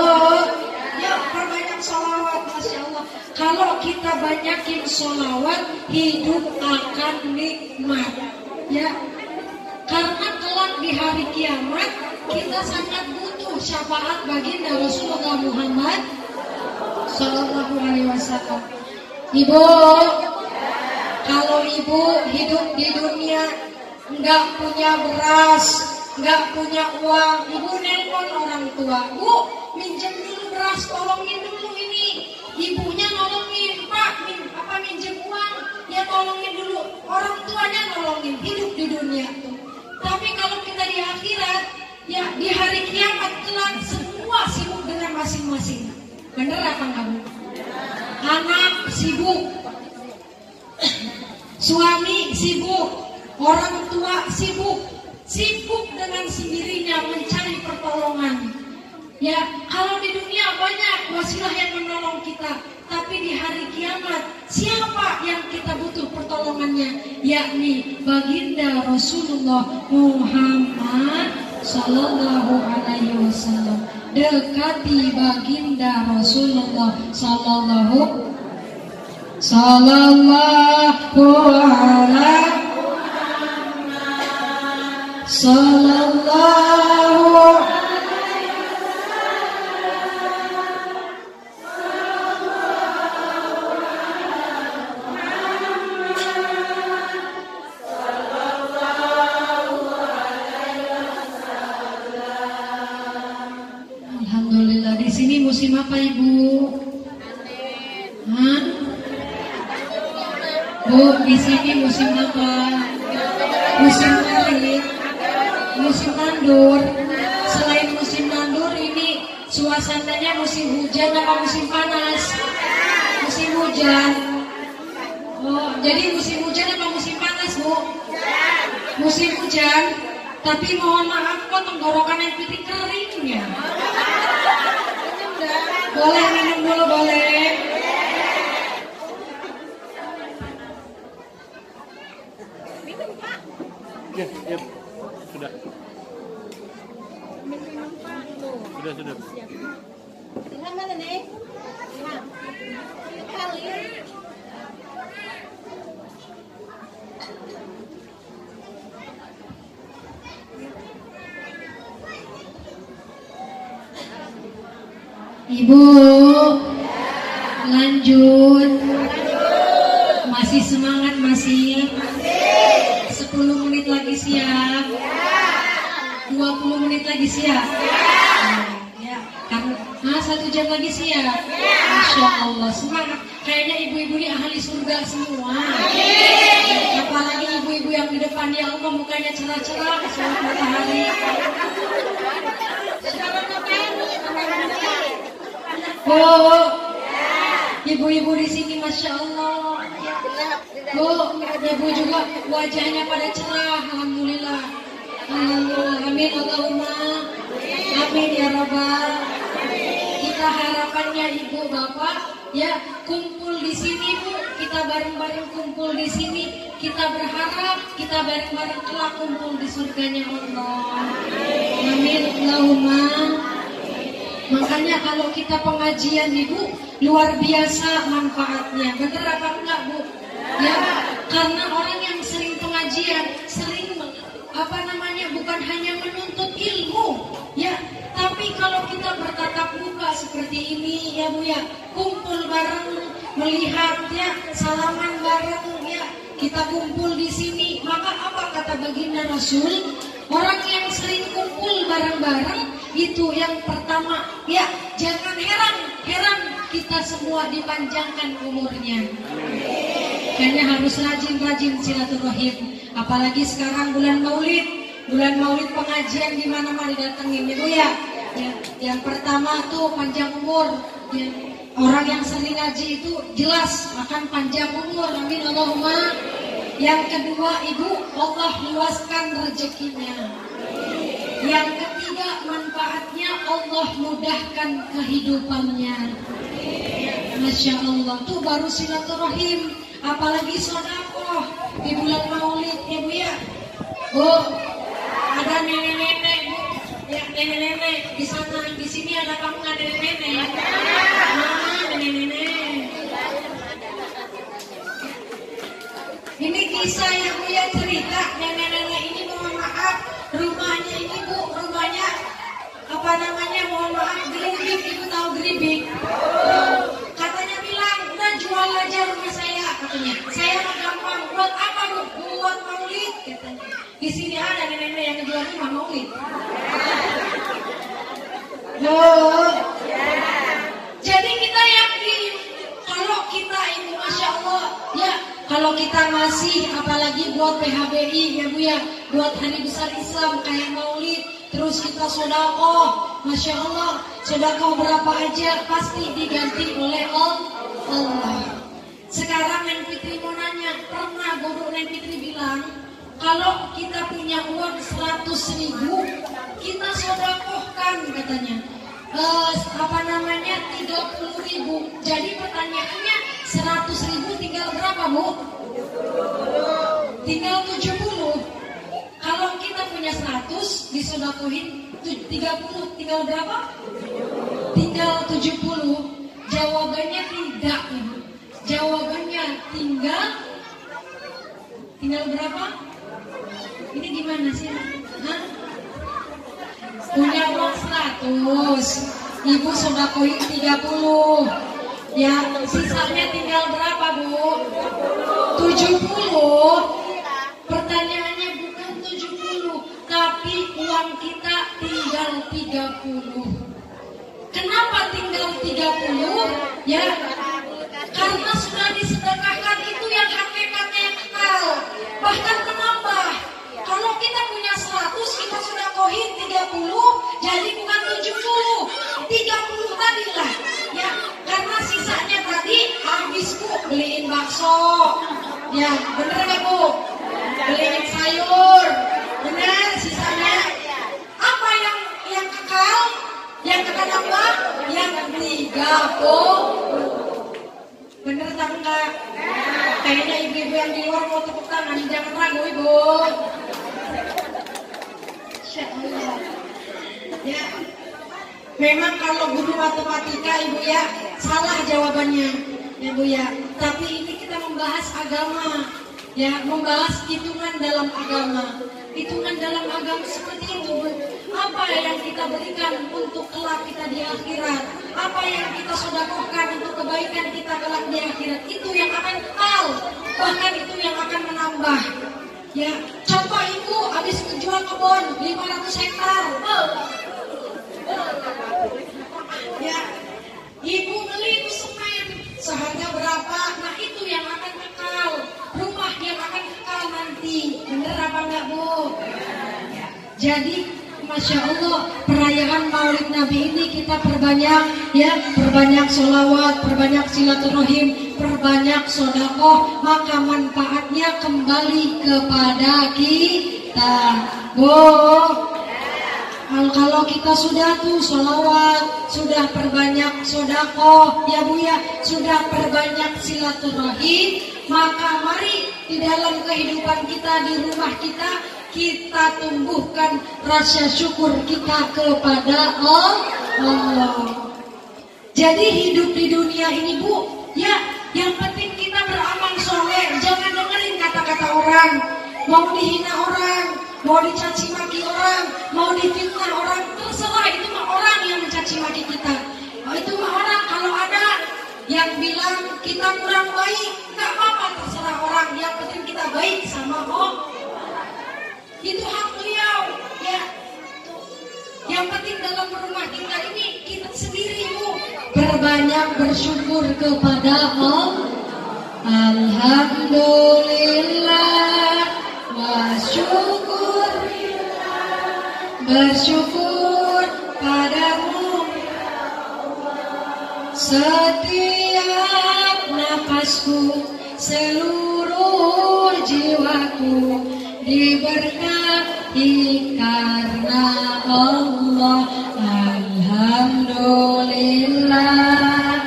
yuk perbanyak sholawat, masya Allah. Kalau kita banyakin sholawat, hidup akan nikmat, ya. Karena kelak di hari kiamat kita sangat butuh syafaat baginda Rasulullah Muhammad Sallallahu Alaihi Wasallam. Ibu, kalau ibu hidup di dunia nggak punya beras, nggak punya uang, ibu nelpon orang tua, Bu, minjem dulu beras, tolongin dulu ini. Ibunya nolongin, Pak, minjem uang, ya tolongin dulu. Orang tuanya nolongin, hidup di dunia tuh. Tapi kalau kita di akhirat, ya di hari kiamat kelak semua sibuk dengan masing-masing. Bener apa enggak Bu? Anak sibuk, suami sibuk, orang tua sibuk dengan sendirinya mencari pertolongan. Ya, kalau di dunia banyak wasilah yang menolong kita, tapi di hari kiamat siapa yang kita butuh pertolongannya? Yakni baginda Rasulullah Muhammad Sallallahu Alaihi Wasallam. Dekati baginda Rasulullah Sallallahu Alaihi Sallallahu. Alhamdulillah. Di sini musim apa Ibu? Hah? Bu, di sini musim apa? Musim kering, musim nandur. Selain musim nandur, ini suasananya musim hujan apa musim panas? Musim hujan. Oh, jadi musim hujan apa musim panas Bu? Musim hujan. Tapi mohon maaf kok tenggorokan yang putih kering ya. Boleh minum dulu, boleh. Ya, sudah. Sudah. Ilham mana nih? Ilham. Kali. Ibu, lanjut. Masih semangat masih? 10 menit lagi siap? 20 menit lagi siap? Ya, karena 1 jam lagi siap? Masya Allah, semangat. Kayaknya ibu-ibu ini ahli surga semua. Apalagi ibu-ibu yang di depan, ya Allah, mukanya cerah-cerah seperti matahari. Oh, ibu-ibu di sini masya Allah. Bu, ibu juga wajahnya pada cerah. Alhamdulillah. Amin Allahumma. Amin ya Rabbal. Kita harapannya ibu bapak Ya, kumpul di sini Bu, kita bareng-bareng kumpul di sini. Kita berharap kita bareng-bareng kelak kumpul di surganya Allah. Amin. Allahumma. Makanya kalau kita pengajian Ibu luar biasa manfaatnya. Bener apa enggak Bu? Ya, karena orang yang sering pengajian, sering bukan hanya menuntut ilmu, ya, tapi kalau kita bertatap muka seperti ini ya Bu ya, kumpul bareng, melihat ya, salaman bareng ya, kita kumpul di sini, maka apa kata baginda Rasul? Orang yang sering kumpul bareng-bareng itu yang pertama, ya, jangan heran kita semua dipanjangkan umurnya. Kayaknya harus rajin-rajin silaturahim. Apalagi sekarang bulan Maulid pengajian di mana-mana didatengin Ibu ya. Ya. Yang pertama tuh panjang umur. Ya. Orang yang sering ngaji itu jelas akan panjang umur. Amin Allahumma. Yang kedua Ibu, Allah luaskan rezekinya. Yang ketiga manfaatnya Allah mudahkan kehidupannya. Masya Allah, tuh baru silaturahim, apalagi sedekah di bulan Maulid ya Bu ya. Bu, ada nenek-nenek Bu, ya nenek-nenek di sana, di sini ada apa enggak nenek-nenek? Nenek-nenek. Ini kisah yang Bu ya cerita, nenek-nenek ini mohon maaf, rumahnya ini Bu, rumahnya mohon maaf, geribik, Ibu tahu geribik? Katanya bilang, udah jual aja rumah saya, katanya. Saya mah gampang, buat apa Bu? Buat Maulid, katanya. Di sini ada nenek-nenek yang jual rumah Maulid. Loh. Jadi kita yakin, kalau kita ini Masya Allah, ya, kalau kita masih, apalagi buat PHBI ya Bu ya, buat hari besar Islam kayak Maulid, terus kita sedekah, Masya Allah, sedekah berapa aja pasti diganti oleh Allah. Sekarang Neng Fitri mau nanya, pernah guru Neng Fitri bilang, kalau kita punya uang 100.000, kita sedekahkan katanya. 30.000. Jadi pertanyaannya 100.000 tinggal berapa Bu? Tinggal 70. Kalau kita punya 100 disedekahin 30, tinggal berapa? Tinggal 70. Jawabannya tidak Ibu. Jawabannya tinggal berapa? Ini gimana sih? Hah? Punya uang 100, Ibu sedekahin 30. Ya, sisanya tinggal berapa Bu? 70. Pertanyaannya bukan 70, tapi uang kita tinggal 30. Kenapa tinggal 30? Ya, karena sudah disedekahkan, itu yang hakikatnya yang kekal, bahkan menambah. Kalau kita punya 100, kita sudah kohin 30, jadi bukan 70, 30 tadi lah. Ya, karena sisanya tadi habis Bu beliin bakso. Ya, bener nggak Bu? Beliin sayur. Bener, sisanya apa yang kekal? Yang kekal apa? Yang 30. Bener tak enggak? Kayaknya ibu-ibu yang di luar mau tepuk tangan, jangan ragu Ibu. Insya Allah. Ya, memang kalau guru matematika Ibu ya salah jawabannya ya Bu ya. Tapi ini kita membahas agama, ya, membahas hitungan dalam agama. Hitungan dalam agama seperti itu Bu. Apa yang kita berikan untuk kelak kita di akhirat, apa yang kita sedekahkan untuk kebaikan kita kelak di akhirat, itu yang akan kekal, bahkan itu yang akan menambah. Ya, contoh Ibu habis menjual kebun 500 hektar. Ya, Ibu beli itu semen seharga berapa? Nah, itu yang akan kekal, rumah yang akan kekal nanti. Bener apa enggak Bu? Jadi Masya Allah, perayaan Maulid Nabi ini kita perbanyak ya, perbanyak sholawat, perbanyak silaturahim, perbanyak sedekah, maka manfaatnya kembali kepada kita. Bu, Kalau kita sudah tuh sholawat, sudah perbanyak sodakoh, ya Bu ya, sudah perbanyak silaturahim, maka mari di dalam kehidupan kita, di rumah kita tumbuhkan rasa syukur kita kepada Allah. Jadi hidup di dunia ini Bu, ya yang penting kita beramal soleh, jangan dengerin kata-kata orang, mau dihina orang, mau dicaci maki orang, mau difitnah orang, terserah, itu mah orang yang mencaci maki kita. Itu mah orang, kalau ada yang bilang kita kurang baik, nggak apa-apa, terserah orang, yang penting kita baik sama Allah. Itu hak beliau, ya. Yang penting dalam rumah kita ini kita sendiri Bu, berbanyak bersyukur kepada Allah. Alhamdulillah wa syukur, bersyukur padamu setiap nafasku, seluruh jiwaku diberkati karena Allah. Alhamdulillah,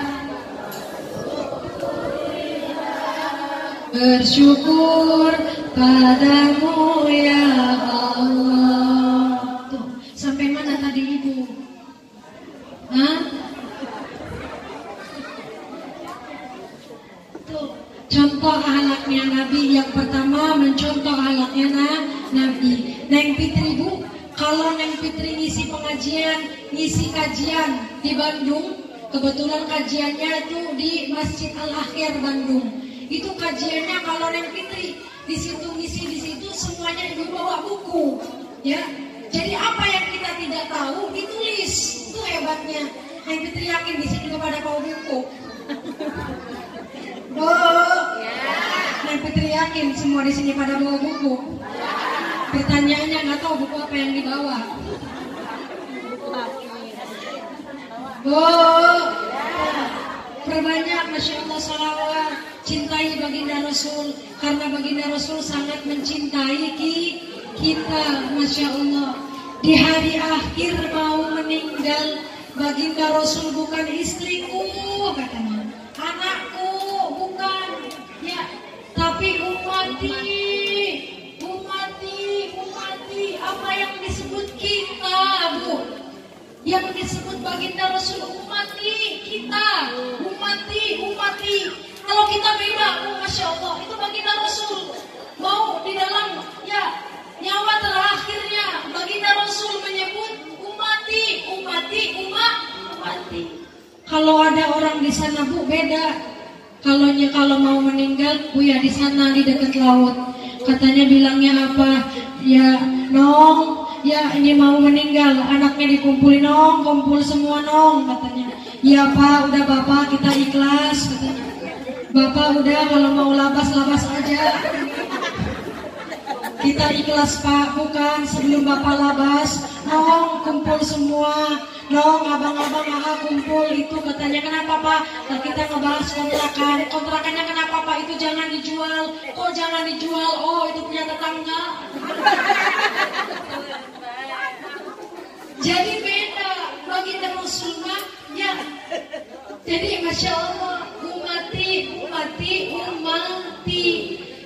bersyukur padamu ya Allah. Tuh, sampai mana tadi Ibu? Hah? Tuh, contoh akhlaknya Nabi. Yang pertama mencontoh akhlaknya Nabi. Neng Fitri Bu, kalau Neng Fitri ngisi pengajian, ngisi kajian di Bandung, kebetulan kajiannya itu di Masjid Al-Akhir Bandung. Itu kajiannya kalau Neng Fitri di situ ngisi, di situ semuanya Ibu bawa buku, ya. Jadi apa yang kita tidak tahu ditulis, itu hebatnya. Neng Fitri yakin di sini kepada bawa buku. Neng Fitri yakin semua di sini pada bawa buku. Pertanyaannya nggak tahu buku apa yang dibawa. Perbanyak Masya Allah salawat, cintai baginda Rasul, karena baginda Rasul sangat mencintai kita. Masya Allah, di hari akhir mau meninggal, baginda Rasul bukan istriku katanya, anakku bukan, ya, tapi umati. Apa yang disebut kita Bu, yang disebut baginda Rasul umati kita, umati. Kalau kita beda Bu, Masya Allah, itu baginda Rasul mau di dalam ya nyawa terakhirnya baginda Rasul menyebut umati. Kalau ada orang di sana Bu beda. Kalau mau meninggal Bu ya di sana di dekat laut. Katanya bilangnya apa? Ya Nong, ya ini mau meninggal, anaknya dikumpulin Nong, kumpul semua Nong katanya. Ya Pak, udah Bapak kita ikhlas katanya. Bapak udah kalau mau labas aja. Kita ikhlas Pak, bukan sebelum Bapak labas, Nong kumpul semua, Nong abang-abang kumpul itu katanya. Kenapa Pak? Nah, kita ngebahas kontrakannya kenapa Pak? Itu jangan dijual. Kok jangan dijual? Oh itu punya tetangga. Jadi beda baginda Rasulullah ya. Jadi Masya Allah, umati.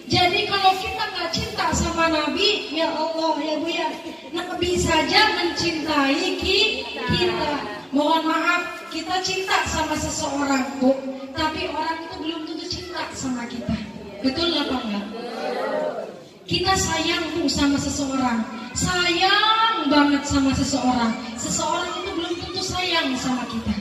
Jadi kalau kita nggak cinta sama Nabi, ya Allah ya Bu ya, Nabi saja mencintai kita. Mohon maaf, kita cinta sama seseorang Bu, tapi orang itu belum tentu cinta sama kita. Betul apa enggak? Kita sayang Bu sama seseorang, sayang banget sama seseorang. Seseorang itu belum tentu sayang sama kita.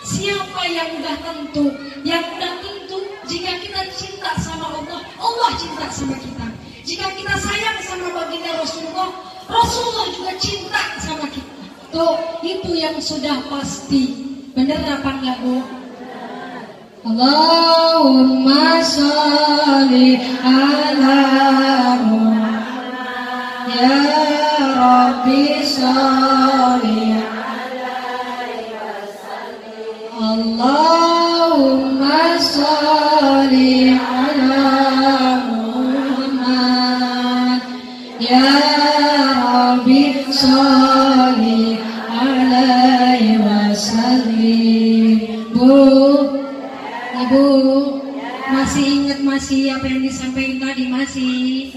Siapa yang udah tentu? Yang udah tentu jika kita cinta sama Allah, Allah cinta sama kita. Jika kita sayang sama baginda Rasulullah, Rasulullah juga cinta sama kita. Tuh, itu yang sudah pasti. Bener apa enggak Bu? Allahumma sholli ala Muhammad ya Rabbi sholli alaihi wasallam. Allahumma sholli ala Muhammad ya Rabbi sholli masih apa yang disampaikan tadi masih.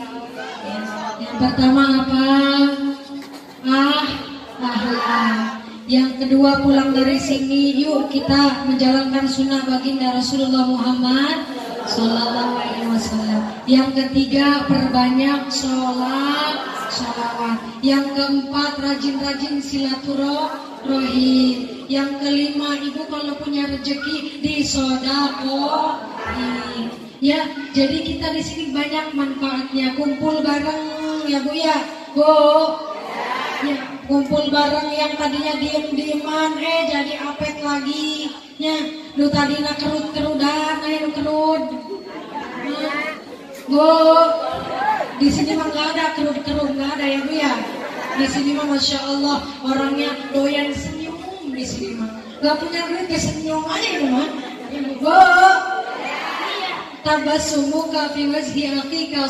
Yang pertama apa? Akhlak. Yang kedua pulang dari sini yuk kita menjalankan sunnah baginda Rasulullah Muhammad Sallallahu Alaihi Wasallam. Yang ketiga perbanyak sholawat. Yang keempat rajin-rajin silaturahim. Yang kelima ibu kalau punya rezeki disodakohin. Ya, jadi kita di sini banyak manfaatnya. Kumpul bareng ya Bu ya. Bu. Ya, kumpul bareng yang tadinya diem-dieman jadi apet lagi. Ya, lu tadinya kerut-kerudan, ayo kerut. Bu, di sini mah nggak ada kerut-kerut, nggak ada ya Bu ya. Di sini mah masya Allah orangnya doyan senyum di sini mah. Gak punya duit ya senyum aja gitu mah. Bu, tabasumuka fi wajhi akhika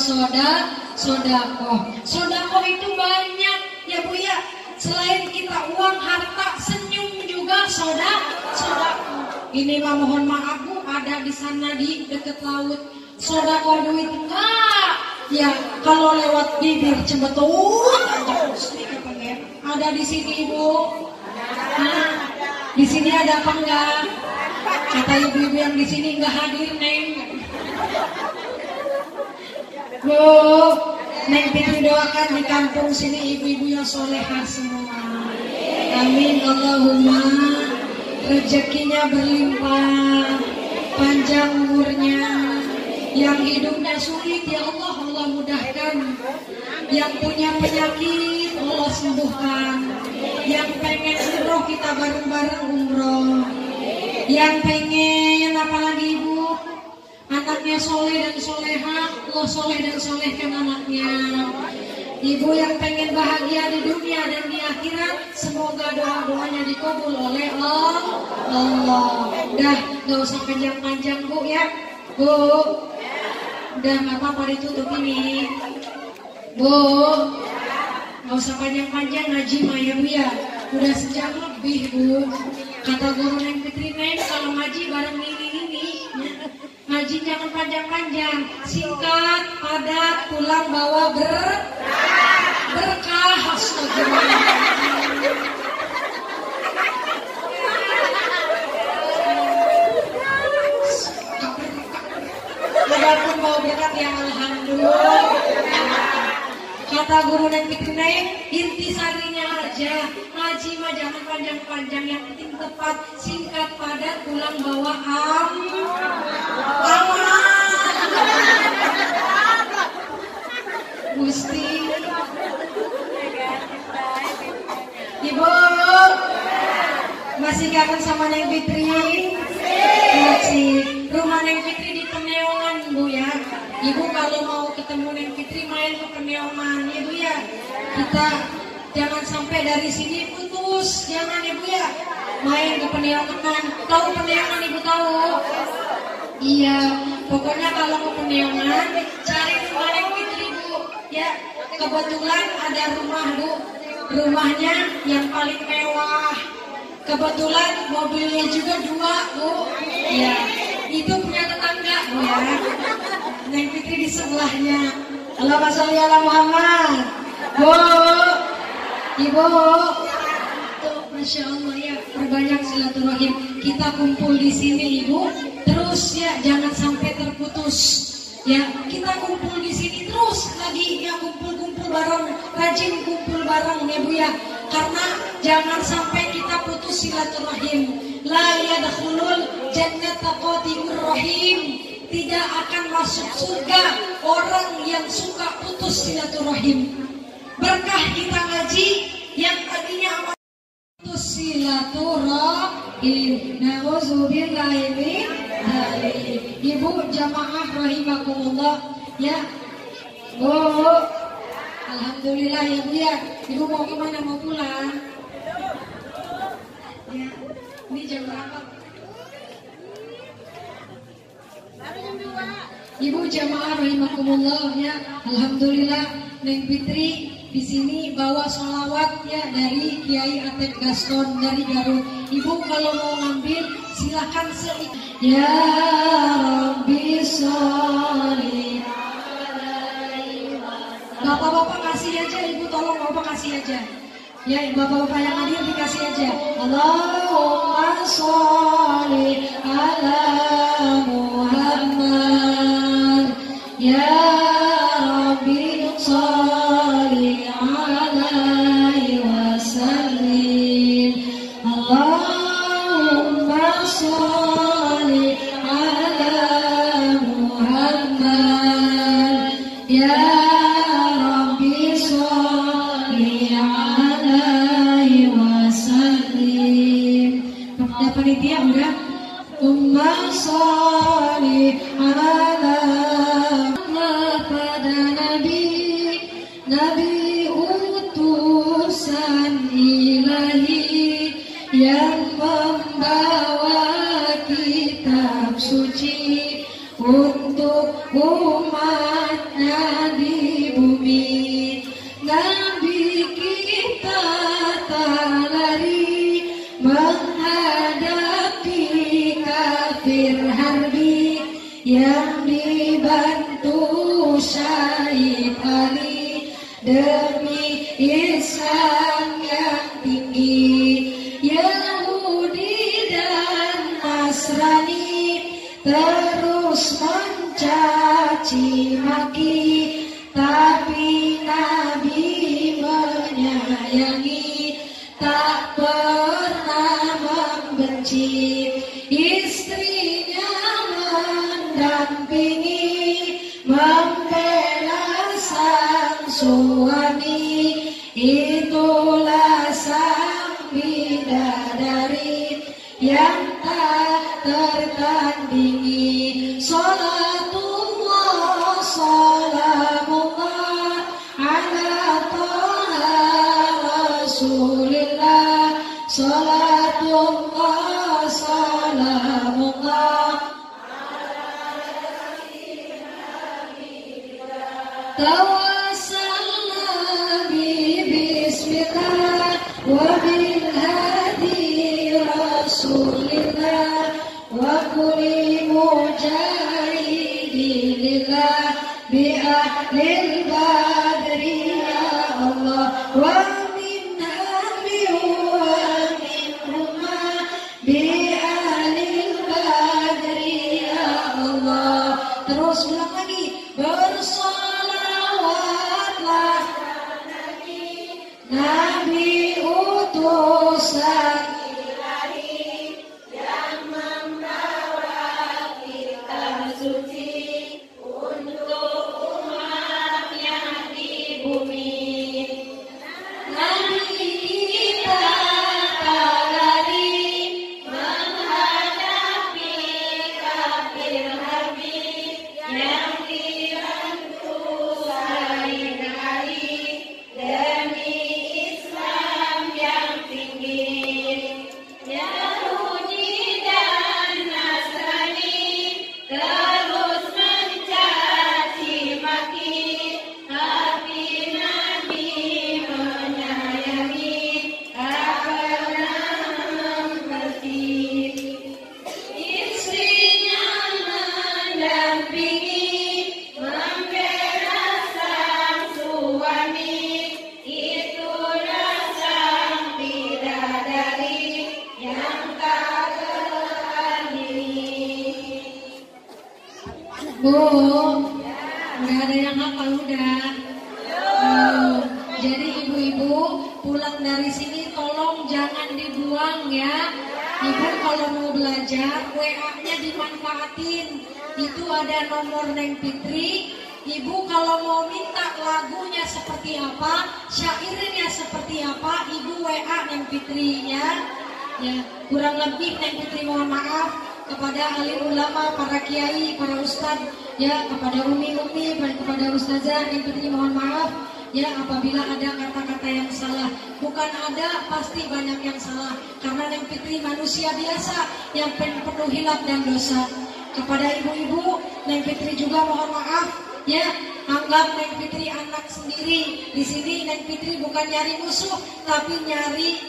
sodakoh. Sodakoh itu banyak ya Bu ya. Selain kita uang harta senyum juga sodakoh. Ini mah mohon maaf Bu, ada di sana di dekat laut. Sodakoh duit enggak? Ya kalau lewat bibir cembetut aja. Ada di sini Ibu. Nah, di sini ada apa enggak? Kata ibu-ibu yang di sini enggak hadir Neng. Bu, Neng Fitri doakan di kampung sini ibu-ibu yang solehah semua. Amin Allahumma. Rezekinya berlimpah, panjang umurnya. Yang hidupnya sulit ya Allah, Allah mudahkan. Yang punya penyakit Allah sembuhkan. Yang pengen umroh kita bareng-bareng umroh. Yang pengen apalagi Ibu? Anaknya soleh dan soleha, Allah soleh dan solehkan anaknya. Ibu yang pengen bahagia di dunia dan di akhirat, semoga doa-doanya dikabul oleh Allah. Dah, gak usah panjang-panjang Bu ya. Bu, udah gak apa-apa ditutup ini. Bu, gak usah panjang-panjang ngaji mah ya Bu ya. Udah sejam lebih Bu. Kata guru Neng Fitri Neng, kalau ngaji bareng ini ngaji jangan panjang-panjang, singkat, padat, pulang bawa berkah. Adapun bawa berkat ya alhamdulillah. Kata guru Neng Fitri Neng, intisarinya aja, ngaji mah jangan panjang-panjang, yang penting tepat, singkat, padat, pulang bawa Gusti. Ibu masih kangen sama Neng Fitri? Masih. Rumah Neng Fitri di Peneongan Bu ya. Ibu kalau mau ketemu Neng Fitri main ke Peneongan ya Bu ya. Kita jangan sampai dari sini putus, jangan ya Bu ya. Main ke Peneongan. Tahu Peneongan Ibu tahu? Iya, pokoknya kalau ke Peneongan cari rumah Neng Fitri Bu ya. Kebetulan ada rumah Bu, rumahnya yang paling mewah. Kebetulan mobilnya juga 2 Bu. Ya, itu punya tetangga Bu ya. Neng Fitri di sebelahnya. Allahumma sholli ala Muhammad. Bu, Ibu, tuh masya Allah ya, perbanyak silaturahim. Kita kumpul di sini Ibu, terus ya jangan sampai terputus. Ya, kita kumpul di sini terus lagi ya, kumpul-kumpul bareng, rajin kumpul bareng ya Bu ya. Karena jangan sampai kita putus silaturahim. La yadkhulul jannata qati'ur rahim. Tidak akan masuk surga orang yang suka putus silaturahim. Berkah kita ngaji yang tadinya putus silaturahim. Nauzubillahi min dzalik. Ibu jamaah rahimakumullah ya. Oh, alhamdulillah ya Bu ya. Ibu mau kemana, mau pulang? Ya, ini jam berapa? Ibu jamaah rahimakumullah ya. Alhamdulillah Neng Fitri di sini bawa sholawat ya dari Kiai Atep Gaston dari Garut. Ibu kalau mau ngambil silakan ya Rabbi sholli. Bapak-bapak kasih aja, ibu tolong bapak kasih aja. Ya bapak-bapak yang hadir dikasih aja. Allahumma sholli ala Muhammad ya Rabbi sholli alaihi wasallim. Allahumma sholli ala Muhammad ya Rabbi sholli alaihi wasallim. Kepada panitia udah. Umma sholli ala pada Nabi utusan ilahi yang membawa kitab suci untuk umatnya di bumi. Nabi kita tak lari menghadapi kafir harbi yang dibantu Syahid Ali demi Islam yang tinggi. Yahudi dan Nasrani terus mencaci maki, tapi Nabi menyayangi, tak pernah membenci. Istrinya mendampingi, membela sang suami. Itulah sang bidadari yang tak tertandingi. Salatullah salamullah ala Toha Rasulillah. Salatullah salamullah tawassalna bismillah wa bil hadi Rasulillah wa kulli mujahidin lillah bi ahlil badri ya Allah wa min hammi wa min rumah bi ahlil badri ya Allah. Terus ulang lagi, bersolawatlah Nabi utusan ilahi yang membawa kitab suci untuk umatnya di bumi. Nabi kita tak lari menghadapi kafir harbi yang dibantu Syahid Ali demi Islam yang tinggi. Yahudi dan Nasrani terus mencaci maki, tapi Nabi menyayangi, tak pernah membenci. Istrinya mendampingi, membela sang suami. Itulah sang bidadari yang tak tertandingi. Bu, nggak ada yang hafal udah. Jadi ibu-ibu pulang dari sini tolong jangan dibuang ya. Ibu kalau mau belajar WA-nya dimanfaatin. Itu ada nomor Neng Fitri. Ibu kalau mau minta lagunya seperti apa, syairnya seperti apa, ibu WA Neng Fitri ya. Ya, kurang lebih Neng Fitri mohon maaf kepada alim ulama, para kiai, para ustadz, ya kepada umi-umi, kepada ustazah, Neng Fitri mohon maaf ya apabila ada kata-kata yang salah. Bukan ada, pasti banyak yang salah. Karena Neng Fitri manusia biasa yang penuh hilaf dan dosa. Kepada ibu-ibu, Neng Fitri juga mohon maaf ya Anggap Neng Fitri anak sendiri. Di sini Neng Fitri bukan nyari musuh, tapi nyari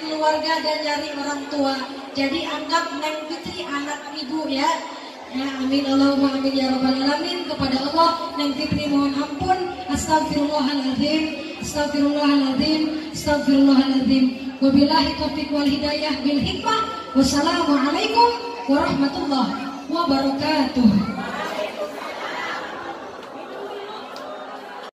keluarga dan nyari orang tua. Jadi anggap Neng Fitri anak ibu ya. Ya, amin Allahumma amin ya rabbal alamin. Kepada Allah Neng Fitri mohon ampun. Astagfirullahaladzim, astagfirullahaladzim, astagfirullahaladzim. Wabillahi taufiq wal hidayah bil hikmah. Wassalamualaikum warahmatullahi wabarakatuh.